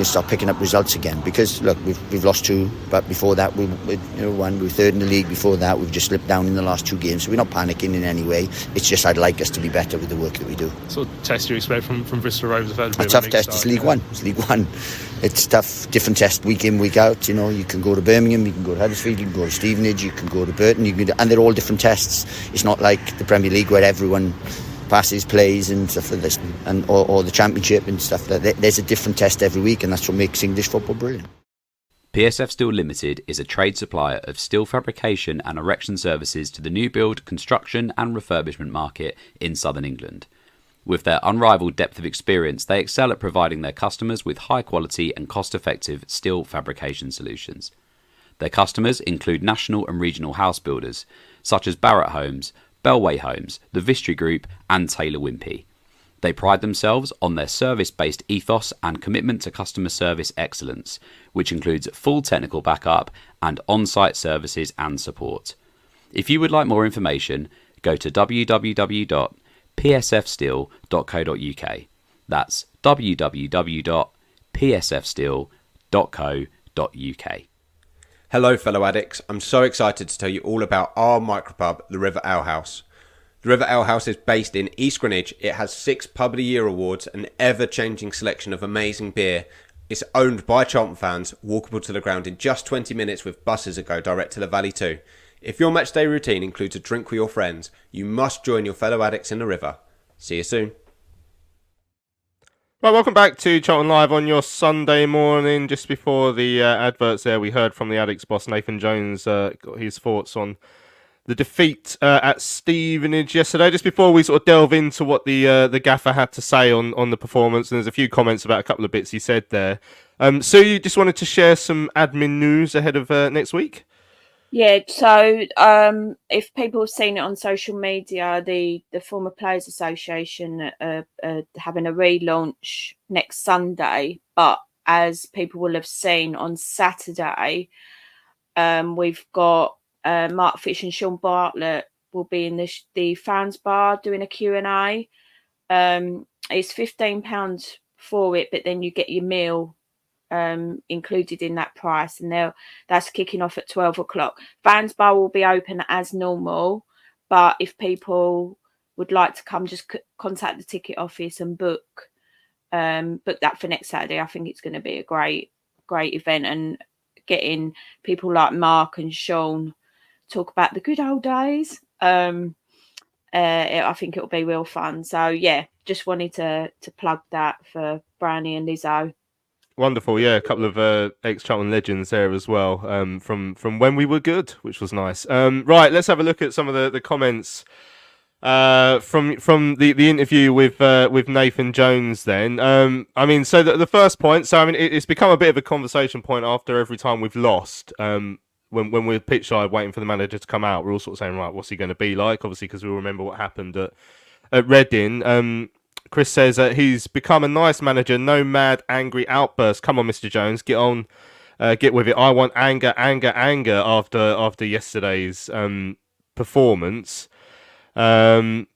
start picking up results again. Because look, we've lost 2, but before that we won. We were 3rd in the league before that. We've just slipped down in the last 2 games. So we're not panicking in any way. It's just I'd like us to be better with the work that we do. What sort of test you expect from Bristol Rovers? A tough test. It's League One. It's League One. It's tough. Different test week in, week out. You know, you can go to Birmingham, you can go to Huddersfield, you can go to Stevenage, you can go to Burton, and they're all different tests. It's not like the Premier League where everyone passes, plays and stuff like this, or the Championship and stuff like that. There's a different test every week, and that's what makes English football brilliant. PSF Steel Limited is a trade supplier of steel fabrication and erection services to the new build, construction and refurbishment market in southern England. With their unrivaled depth of experience, they excel at providing their customers with high quality and cost-effective steel fabrication solutions. Their customers include national and regional house builders, such as Barratt Homes, Bellway Homes, the Vistry Group and Taylor Wimpey. They pride themselves on their service-based ethos and commitment to customer service excellence, which includes full technical backup and on-site services and support. If you would like more information, go to www.psfsteel.co.uk. That's www.psfsteel.co.uk. Hello fellow addicts, I'm so excited to tell you all about our micropub, the River Ale House. The River Ale House is based in East Greenwich. It has 6 Pub of the Year awards, an ever-changing selection of amazing beer. It's owned by Charlton fans, walkable to the ground in just 20 minutes with buses that go direct to the Valley too. If your matchday routine includes a drink with your friends, you must join your fellow addicts in the River. See you soon. Right, welcome back to Charlton Live on your Sunday morning. Just before the adverts there, we heard from the Addicks boss, Nathan Jones, got his thoughts on the defeat at Stevenage yesterday. Just before we sort of delve into what the gaffer had to say on the performance, and there's a few comments about a couple of bits he said there. Sue, you just wanted to share some admin news ahead of next week? Yeah, so if people have seen it on social media, the Former Players Association are having a relaunch next Sunday. But as people will have seen on Saturday, we've got Mark Fitch and Sean Bartlett will be in the fans bar doing a Q&A. It's £15 for it, but then you get your meal included in that price, and that's kicking off at 12 o'clock. Fans bar will be open as normal, but if people would like to come, just contact the ticket office and book that for next Saturday. I think it's going to be a great event, and getting people like Mark and Sean talk about the good old days. I think it'll be real fun. So yeah, just wanted to plug that for Brownie and Lizzo. Wonderful, yeah. A couple of ex-Charlton legends there as well, from when we were good, which was nice. Right, let's have a look at some of the comments from the interview with Nathan Jones. Then, I mean, so the first point. So I mean, it's become a bit of a conversation point after every time we've lost. When we're pitch side waiting for the manager to come out, we're all sort of saying, right, what's he going to be like? Obviously, because we all remember what happened at Reading. Chris says he's become a nice manager, no mad, angry outbursts. Come on, Mr. Jones, get on, get with it. I want anger after yesterday's performance. I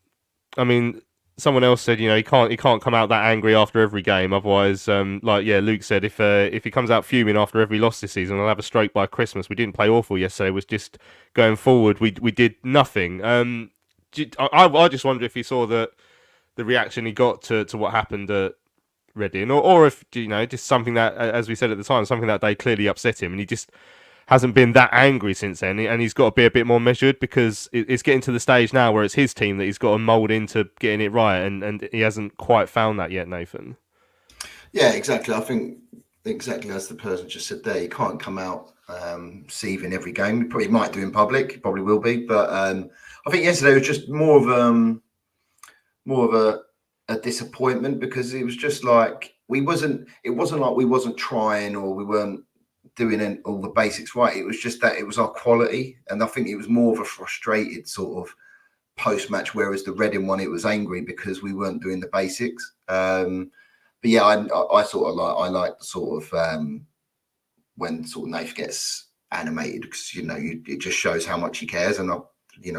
mean, someone else said, you know, he can't come out that angry after every game. Otherwise, Luke said, if he comes out fuming after every loss this season, he'll have a stroke by Christmas. We didn't play awful yesterday. It was just going forward. We did nothing. I just wonder if he saw the reaction he got to what happened at Reading, or if, you know, just something that, as we said at the time, something that day clearly upset him, and he just hasn't been that angry since then, and he's got to be a bit more measured, because it's getting to the stage now where it's his team that he's got to mould into getting it right, and he hasn't quite found that yet, Nathan. Yeah, exactly. I think exactly as the person just said there, you can't come out seething every game. You probably might do in public, you probably will be, but I think yesterday was just more of a disappointment, because it was just like it wasn't like we wasn't trying or we weren't doing all the basics right. It was just that it was our quality, and I think it was more of a frustrated sort of post-match, whereas the Reading one, it was angry because we weren't doing the basics. But yeah, I sort of like the sort of when sort of Nath gets animated, because it just shows how much he cares, and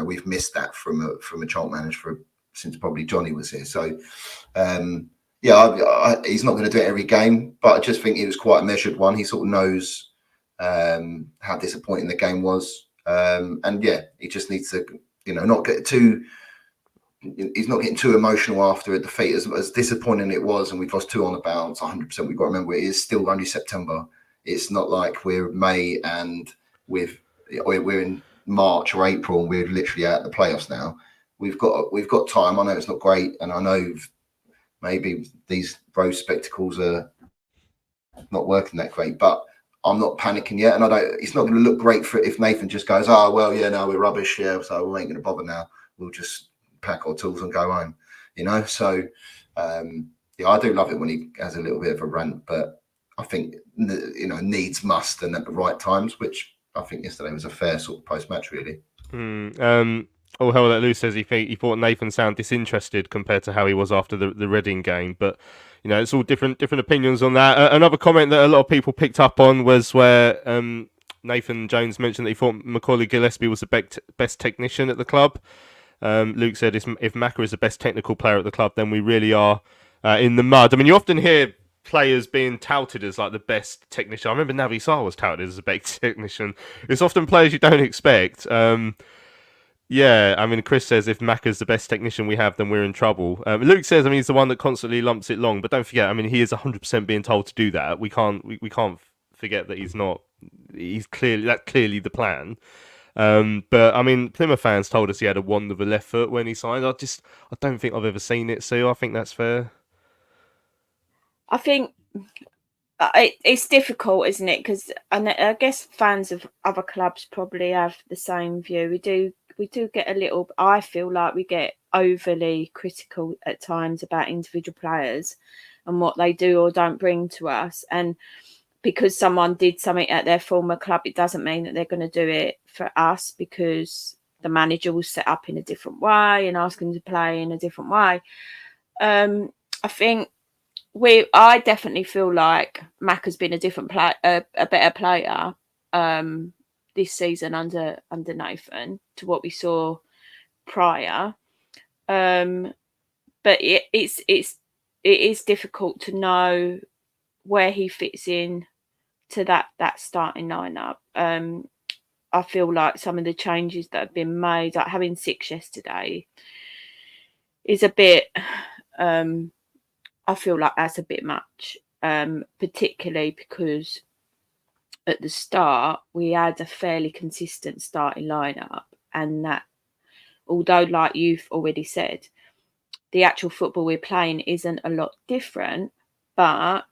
we've missed that from a child manager since probably Johnny was here. So yeah, he's not going to do it every game, but I just think it was quite a measured one. He sort of knows how disappointing the game was, and yeah, he just needs to not get too. He's not getting too emotional after a defeat, as disappointing it was, and we've lost 2 on the bounce. 100%. We've got to remember it is still only September. It's not like we're May and we're in March or April and we're literally out of the playoffs now. We've got time. I know it's not great, and I know maybe these rose spectacles are not working that great, but I'm not panicking yet, and it's not going to look great for if Nathan just goes, oh well, yeah, no, we're rubbish, yeah, so we ain't going to bother now. We'll just pack our tools and go home, So yeah, I do love it when he has a little bit of a rant, but I think needs must, and at the right times, which I think yesterday was a fair sort of post-match, really. Oh, hell, that Lou says he thought Nathan sounded disinterested compared to how he was after the Reading game, but it's all different opinions on that. Another comment that a lot of people picked up on was where Nathan Jones mentioned that he thought Macaulay Gillespie was the best technician at the club. Luke said, if Macca is the best technical player at the club, then we really are in the mud. I mean, you often hear players being touted as like the best technician. I remember Navi Sarr was touted as the best technician. It's often players you don't expect. Yeah, I mean, Chris says if Macca's the best technician we have, then we're in trouble. Luke says, I mean, he's the one that constantly lumps it long, but don't forget, I mean, he is 100% being told to do that. We can't forget that he's not. He's clearly the plan. But I mean, Plymouth fans told us he had a wand of a left foot when he signed. I don't think I've ever seen it, Sue. I think that's fair. I think it's difficult, isn't it? Because I guess fans of other clubs probably have the same view. We do get a little. I feel like we get overly critical at times about individual players and what they do or don't bring to us. And because someone did something at their former club, it doesn't mean that they're going to do it for us, because the manager will set up in a different way and ask them to play in a different way. I think I definitely feel like Mac has been a different player, a better player this season under Nathan to what we saw prior. But it is difficult to know where he fits in to that starting lineup. I feel like some of the changes that have been made, like having 6 yesterday, is a bit. I feel like that's a bit much, particularly because at the start we had a fairly consistent starting lineup, and that, although like you've already said, the actual football we're playing isn't a lot different, but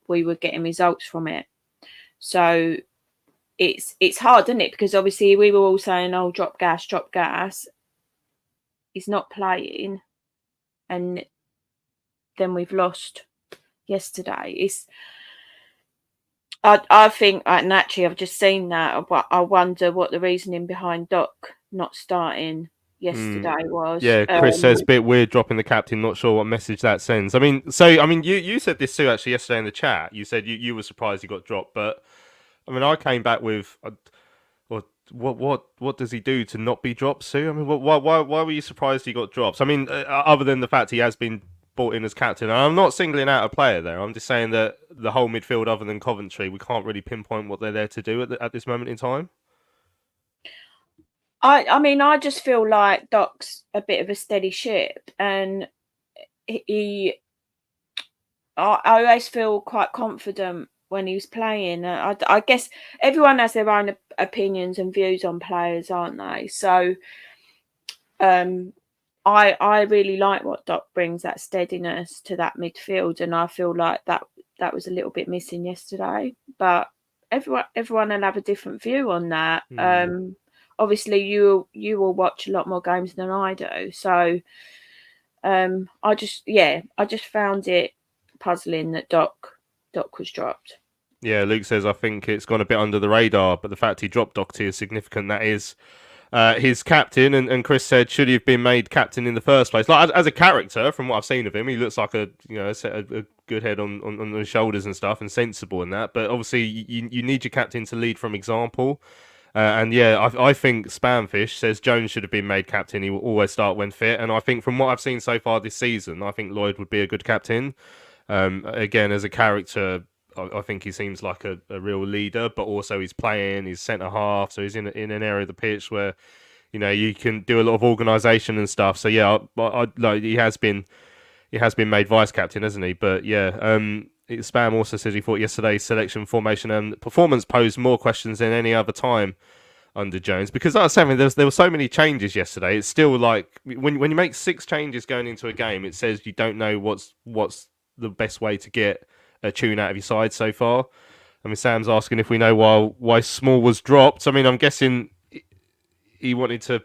we were getting results from it. So it's hard, isn't it? Because obviously we were all saying, "Oh, drop gas." He's not playing, and then we've lost yesterday. I think, and actually I've just seen that, but I wonder what the reasoning behind Doc not starting yesterday was. Yeah, Chris says a bit weird dropping the captain. Not sure what message that sends. I mean, you said this too actually yesterday in the chat. You said you were surprised he got dropped, but I mean, I came back with, what does he do to not be dropped, Sue? I mean, why were you surprised he got dropped? I mean, other than the fact he has been brought in as captain, and I'm not singling out a player there. I'm just saying that the whole midfield, other than Coventry, we can't really pinpoint what they're there to do at this moment in time. I mean, I just feel like Doc's a bit of a steady ship, and I always feel quite confident when he was playing. I guess everyone has their own opinions and views on players, aren't they? So I really like what Doc brings, that steadiness to that midfield, and I feel like that that was a little bit missing yesterday. But everyone will have a different view on that. Obviously, you will watch a lot more games than I do, so I just found it puzzling that Doc was dropped. Yeah, Luke says, I think it's gone a bit under the radar, but the fact he dropped Doherty is significant. That is his captain. And Chris said, should he have been made captain in the first place? Like, as a character, from what I've seen of him, he looks like a good head on the shoulders and stuff, and sensible in that. But obviously, you need your captain to lead from example. And yeah, I think Spamfish says Jones should have been made captain. He will always start when fit. And I think from what I've seen so far this season, I think Lloyd would be a good captain. Again, as a character, I think he seems like a real leader, but also he's playing, he's centre half, so he's in an area of the pitch where, you know, you can do a lot of organisation and stuff. So yeah, he has been made vice captain, hasn't he? But yeah, Spam also says he thought yesterday's selection, formation, and performance posed more questions than any other time under Jones, because like I was saying, there were so many changes yesterday. It's still like when you make 6 changes going into a game, it says you don't know what's the best way to get a tune out of your side so far. I mean, Sam's asking if we know why Small was dropped. I mean, I'm guessing he wanted to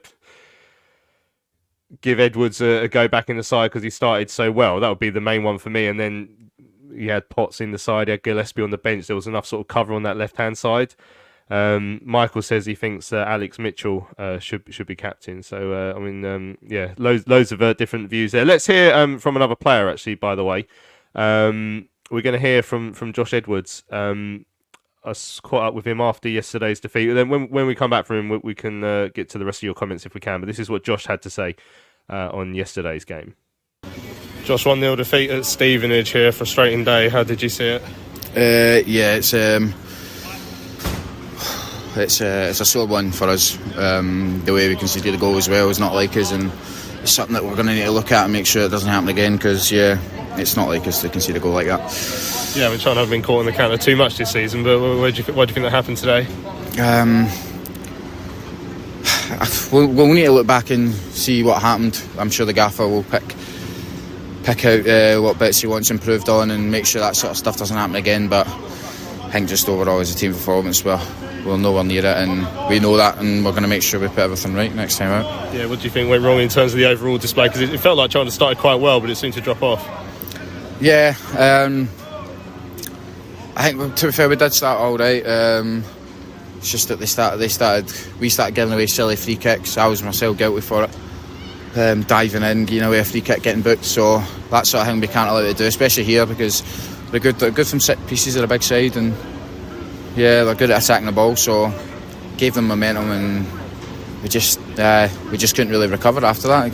give Edwards a go back in the side because he started so well. That would be the main one for me. And then he had Potts in the side, he had Gillespie on the bench. There was enough sort of cover on that left-hand side. Michael says he thinks Alex Mitchell should be captain. So, I mean, yeah, loads of different views there. Let's hear from another player, actually, by the way. We're going to hear from Josh Edwards. I caught up with him after yesterday's defeat. And then when we come back from him, we can get to the rest of your comments if we can. But this is what Josh had to say on yesterday's game. Josh, 1-0 defeat at Stevenage here. Frustrating day. How did you see it? Yeah, it's a sore one for us. The way we conceded the goal as well is not like us, and it's something that we're going to need to look at and make sure it doesn't happen again, because it's not like us to concede a goal like that. Yeah, we're trying to have been caught on the counter too much this season, but why do you think that happened today? We'll need to look back and see what happened. I'm sure the gaffer will pick out what bits he wants improved on and make sure that sort of stuff doesn't happen again. But I think just overall as a team performance, we're nowhere near it, and we know that, and we're going to make sure we put everything right next time out. Yeah, what do you think went wrong in terms of the overall display? Because it felt like China started quite well, but it seemed to drop off. Yeah, I think, to be fair, we did start all right. It's just that we started giving away silly free kicks. I was myself guilty for it. Diving in, giving away a free kick, getting booked. So that sort of thing we can't allow to do, especially here, because they're good from set pieces. They're a big side, and yeah, they're good at attacking the ball. So gave them momentum, and we just couldn't really recover after that.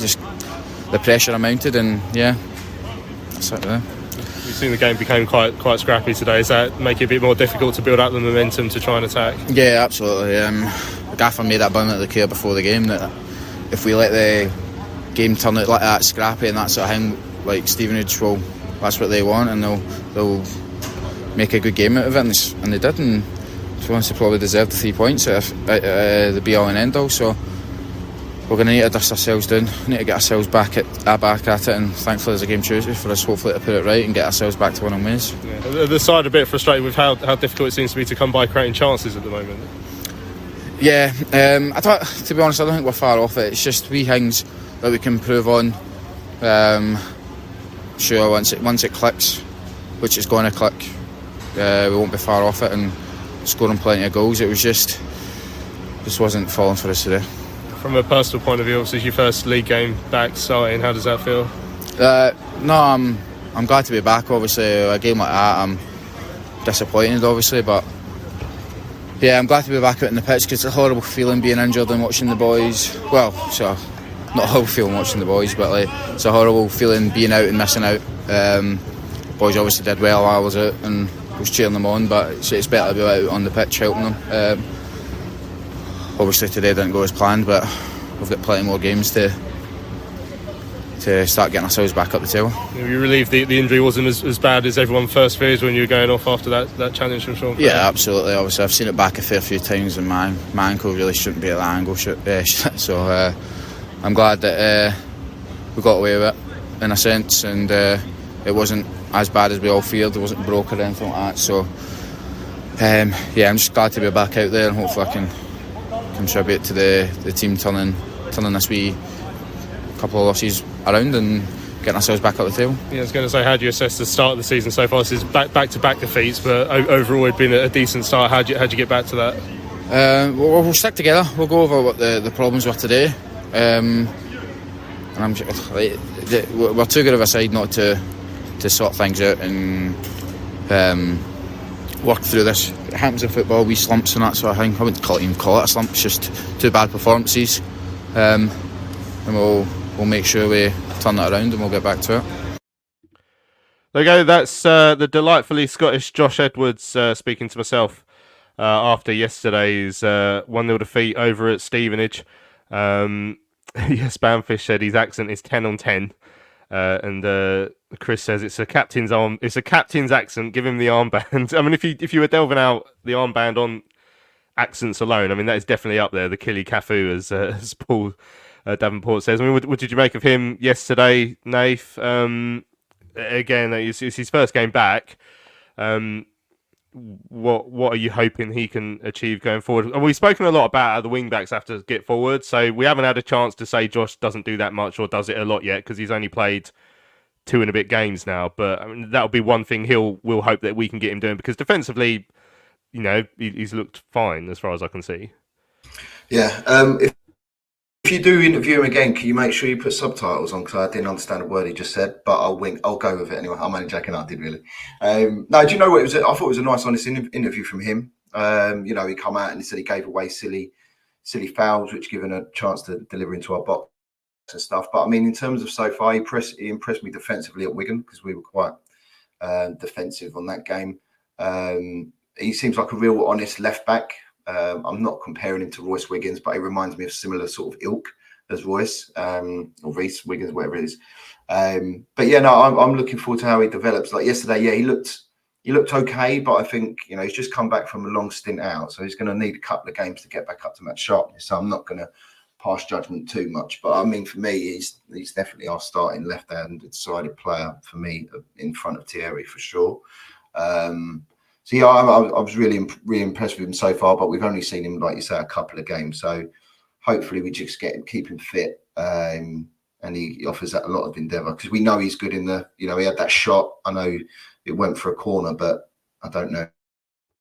The pressure mounted, and yeah, that's it there. You've seen the game became quite scrappy today. Does that make it a bit more difficult to build up the momentum to try and attack? Yeah, absolutely. The gaffer made that abundantly clear before the game that if we let the game turn out like that, scrappy and that sort of thing, like Stevenage, that's what they want, and they'll make a good game out of it, and they did, and to be honest, they probably deserved the 3 points at the be all and end all. So we're going to need to dust ourselves down, need to get ourselves back at it, and thankfully there's a game Tuesday for us, hopefully, to put it right and get ourselves back to winning ways. Yeah. The side a bit frustrated with how difficult it seems to be to come by creating chances at the moment. Yeah, to be honest, I don't think we're far off it. It's just wee things that we can improve on. Sure, once it clicks, which it's going to click, we won't be far off it and scoring plenty of goals. It was just wasn't falling for us today. From a personal point of view, obviously your first league game back starting, how does that feel? No, I'm glad to be back. Obviously, a game like that, I'm disappointed, obviously, but yeah, I'm glad to be back out in the pitch, because it's a horrible feeling being injured and watching the boys. Well, so not a horrible feeling watching the boys, but like, it's a horrible feeling being out and missing out. Boys obviously did well while I was out and was cheering them on, but it's better to be out on the pitch helping them. Obviously today didn't go as planned, but we've got plenty more games to start getting ourselves back up the tail. You relieved the injury wasn't as bad as everyone first fears when you were going off after that challenge from Sean? Yeah, absolutely. Obviously I've seen it back a fair few times, and my ankle really shouldn't be at that angle. So I'm glad that we got away with it in a sense, and it wasn't as bad as we all feared. It wasn't broke or anything like that. So yeah, I'm just glad to be back out there, and hopefully I can contribute to the team turning this wee couple of losses around and getting ourselves back up the table. Yeah, I was going to say, how do you assess the start of the season so far? This is back-to-back defeats, but overall it's been a decent start. How'd you get back to that? We'll stick together. We'll go over what the problems were today. And we're too good of a side not to sort things out and work through this. It happens in football, wee slumps and that sort of thing. I wouldn't even call it a slump. It's just 2 bad performances, and we'll make sure we turn that around and we'll get back to it. There you go. That's the delightfully Scottish Josh Edwards speaking to myself after yesterday's 1-0 defeat over at Stevenage. Yes, Banfish said his accent is 10 on 10. And Chris says it's a captain's accent. Give him the armband. I mean, if you were delving out the armband on accents alone, I mean that is definitely up there. The Killy Cafu, as Paul Davenport says. I mean, what did you make of him yesterday, Nath? Again, it's his first game back. What are you hoping he can achieve going forward? And we've spoken a lot about how the wing backs have to get forward, so we haven't had a chance to say Josh doesn't do that much or does it a lot yet, because he's only played 2 and a bit games now. But I mean, that'll be one thing we'll hope that we can get him doing, because defensively, you know, he's looked fine as far as I can see. Yeah. If you do interview him again, can you make sure you put subtitles on? Because I didn't understand a word he just said, but I'll go with it anyway. I'm only joking. I did really. No, do you know what it was? I thought it was a nice, honest interview from him. You know, he come out and he said he gave away silly fouls, which given a chance to deliver into our box and stuff. But I mean, in terms of so far, he impressed me defensively at Wigan, because we were quite defensive on that game. He seems like a real honest left back. I'm not comparing him to Royce Wiggins, but he reminds me of similar sort of ilk as Royce, or Reece Wiggins, whatever it is. But yeah, no, I'm looking forward to how he develops. Like yesterday, yeah, he looked okay, but I think, you know, he's just come back from a long stint out, so he's going to need a couple of games to get back up to match sharpness. So I'm not going to pass judgment too much. But I mean, for me, he's definitely our starting left-handed sided player for me, in front of Thierry for sure. So yeah, I was really impressed with him so far, but we've only seen him, like you say, a couple of games. So hopefully we just keep him fit, and he offers that a lot of endeavour, because we know he's good in the, you know, he had that shot. I know it went for a corner, but I don't know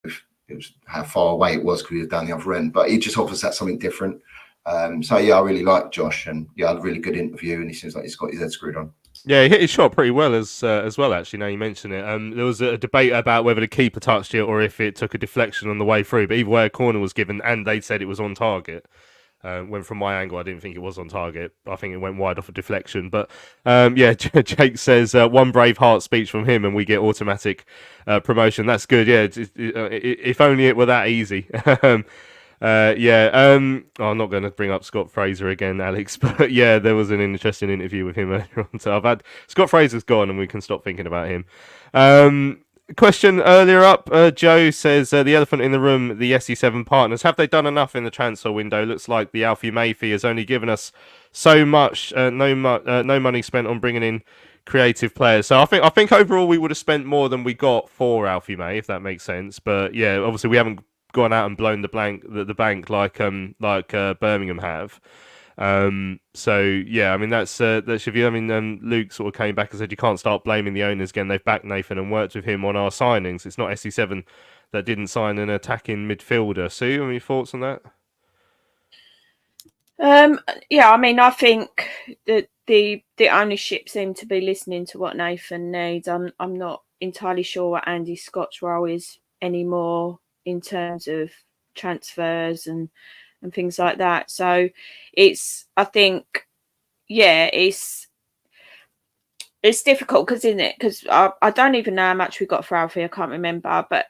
if it was how far away it was, because he was down the other end. But he just offers that something different. So yeah, I really like Josh, and yeah, I had a really good interview, and he seems like he's got his head screwed on. Yeah, he hit his shot pretty well as well, actually, now you mention it. There was a debate about whether the keeper touched it or if it took a deflection on the way through, but either way, a corner was given, and they said it was on target. When from my angle, I didn't think it was on target. I think it went wide off a deflection. But yeah, Jake says one brave heart speech from him and we get automatic promotion. That's good. Yeah, if only it were that easy. I'm not going to bring up Scott Fraser again, Alex, but yeah, there was an interesting interview with him earlier on. So Scott Fraser's gone and we can stop thinking about him. Question earlier up, Joe says the elephant in the room, the SE7 partners, have they done enough in the transfer window? Looks like the Alfie May fee has only given us so much, no money spent on bringing in creative players. So I think overall we would have spent more than we got for Alfie May, if that makes sense. But yeah, obviously we haven't gone out and blown the bank like Birmingham have. So yeah, I mean that's your view. I mean, Luke sort of came back and said you can't start blaming the owners again. They've backed Nathan and worked with him on our signings. It's not SC7 that didn't sign an attacking midfielder. Sue, any thoughts on that? Yeah, I mean, I think that the ownership seem to be listening to what Nathan needs. I'm not entirely sure what Andy Scott's role is anymore in terms of transfers and things like that. So it's difficult, because I don't even know how much we got for Alfie. I can't remember, but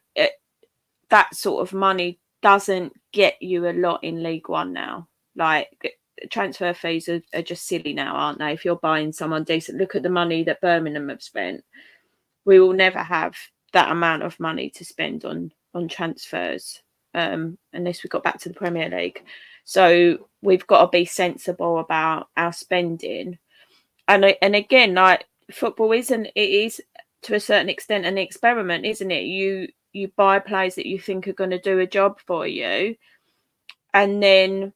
that sort of money doesn't get you a lot in League One now. Like, transfer fees are just silly now, aren't they? If you're buying someone decent, look at the money that Birmingham have spent. We will never have that amount of money to spend on transfers unless we got back to the Premier League. So we've got to be sensible about our spending. And again, like, football is to a certain extent an experiment, isn't it? You buy players that you think are going to do a job for you, and then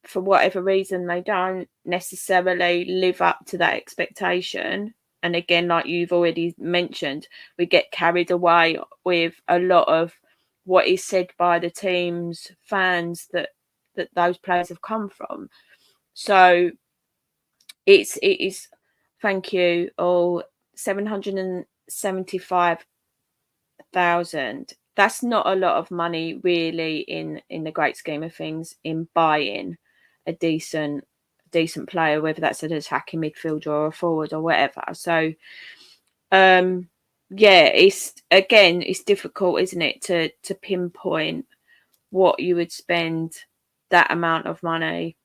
for whatever reason they don't necessarily live up to that expectation. And again, like you've already mentioned, we get carried away with a lot of what is said by the team's fans that those players have come from. So it is, thank you all, 775,000. That's not a lot of money really in the great scheme of things in buying a decent player, whether that's an attacking midfielder or a forward or whatever. So it's difficult, isn't it, to pinpoint what you would spend that amount of money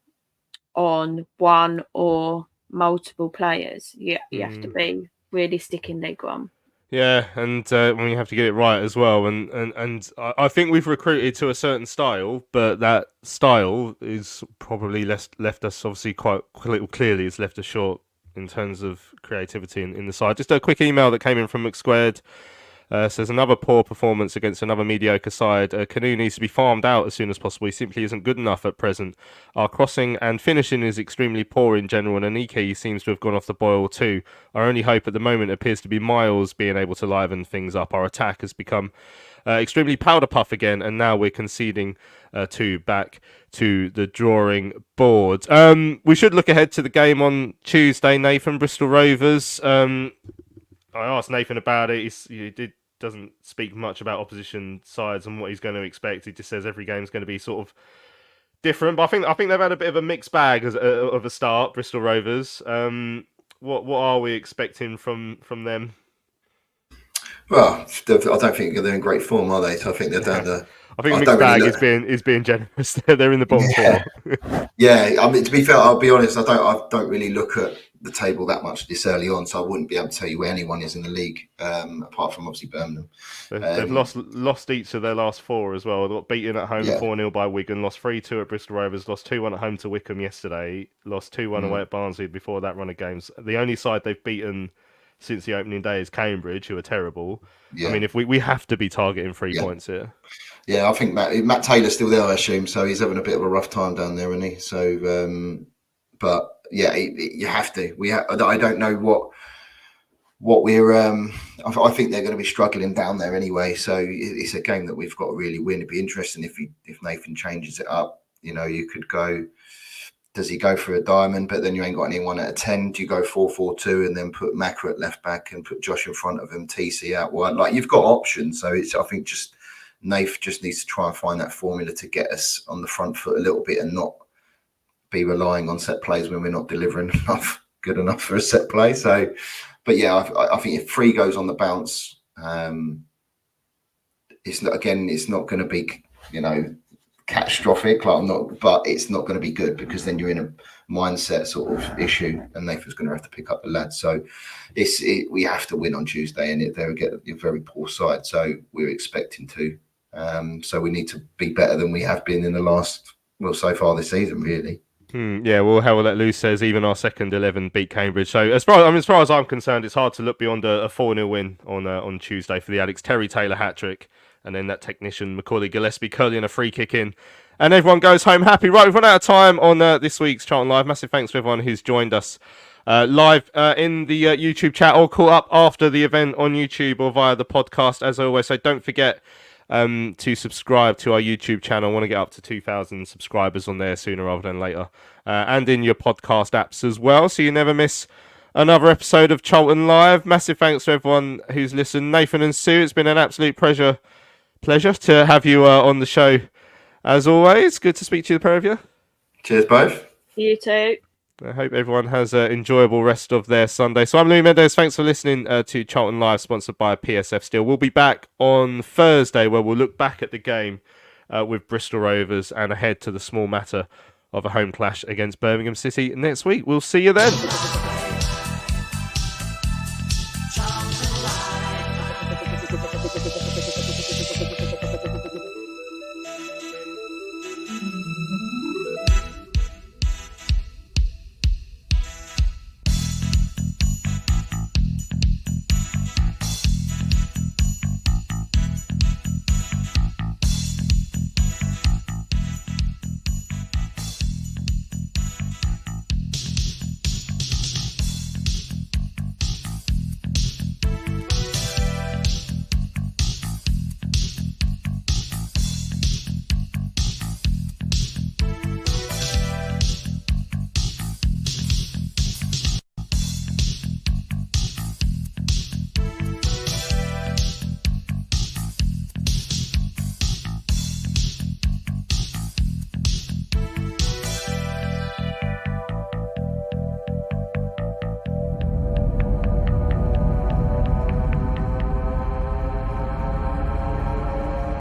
on one or multiple players. You have to be realistic in League One. Yeah, and when you have to get it right as well, and I think we've recruited to a certain style, but that style is probably left us obviously quite clearly. It's left us short in terms of creativity in the side. Just a quick email that came in from McSquared. Says another poor performance against another mediocre side. Canoe needs to be farmed out as soon as possible. He simply isn't good enough at present. Our crossing and finishing is extremely poor in general, and Anike seems to have gone off the boil too. Our only hope at the moment appears to be Miles being able to liven things up. Our attack has become extremely powder puff again, and now we're conceding back to the drawing board. We should look ahead to the game on Tuesday, Nathan. Bristol Rovers. I asked Nathan about it. He doesn't speak much about opposition sides and what he's going to expect. He just says every game's going to be sort of different. But I think they've had a bit of a mixed bag of a start, Bristol Rovers. What are we expecting from them? Well, I don't think they're in great form, are they? So I think they're down the. I think mixed bag is being generous. They're in the bottom four. Yeah, I mean, to be fair, I'll be honest. I don't really look at the table that much this early on, so I wouldn't be able to tell you where anyone is in the league, apart from obviously Birmingham. They've lost each of their last four as well. They got beaten at home 4-0 by Wigan, lost 3-2 at Bristol Rovers, lost 2-1 at home to Wickham yesterday, lost 2-1 away at Barnsley before that run of games. The only side they've beaten since the opening day is Cambridge, who are terrible. Yeah. I mean, if we have to be targeting 3 points here. Yeah, I think Matt Taylor's still there, I assume, so he's having a bit of a rough time down there, isn't he? So, but yeah, you have to. I don't know what we're. I think they're going to be struggling down there anyway. So it's a game that we've got to really win. It'd be interesting if Nathan changes it up. You know, you could go. Does he go for a diamond? But then you ain't got anyone at a 10. Do you go 4-4-2 and then put Macca at left back and put Josh in front of him, TC out wide? Like, you've got options. So I think Nath just needs to try and find that formula to get us on the front foot a little bit and not be relying on set plays when we're not delivering good enough for a set play. So, but yeah, I think if 3 goes on the bounce, it's not going to be, catastrophic. But it's not going to be good, because then you're in a mindset sort of issue, and Nathan's going to have to pick up the lads. So we have to win on Tuesday, and they'll get a very poor side. So we're expecting to. So we need to be better than we have been in the so far this season, really. Yeah, well, Hell Let Loose says even our second 11 beat Cambridge. So as far as I'm concerned, it's hard to look beyond a 4-0 win on Tuesday for the Addicks. Terry Taylor hat-trick, and then that technician Macaulay Gillespie curling a free kick in, and everyone goes home happy. Right, we've run out of time on this week's Charlton Live. Massive thanks to everyone who's joined us live in the YouTube chat, or caught up after the event on YouTube or via the podcast. As I always say, don't forget to subscribe to our YouTube channel. I want to get up to 2,000 subscribers on there sooner rather than later, and in your podcast apps as well, so you never miss another episode of Charlton Live. Massive thanks to everyone who's listened. Nathan and Sue, it's been an absolute pleasure to have you on the show as always. Good to speak to you, the pair of you. Cheers, both. You too. I hope everyone has an enjoyable rest of their Sunday. So I'm Louis Mendes. Thanks for listening to Charlton Live, sponsored by PSF Steel. We'll be back on Thursday, where we'll look back at the game with Bristol Rovers and ahead to the small matter of a home clash against Birmingham City next week. We'll see you then.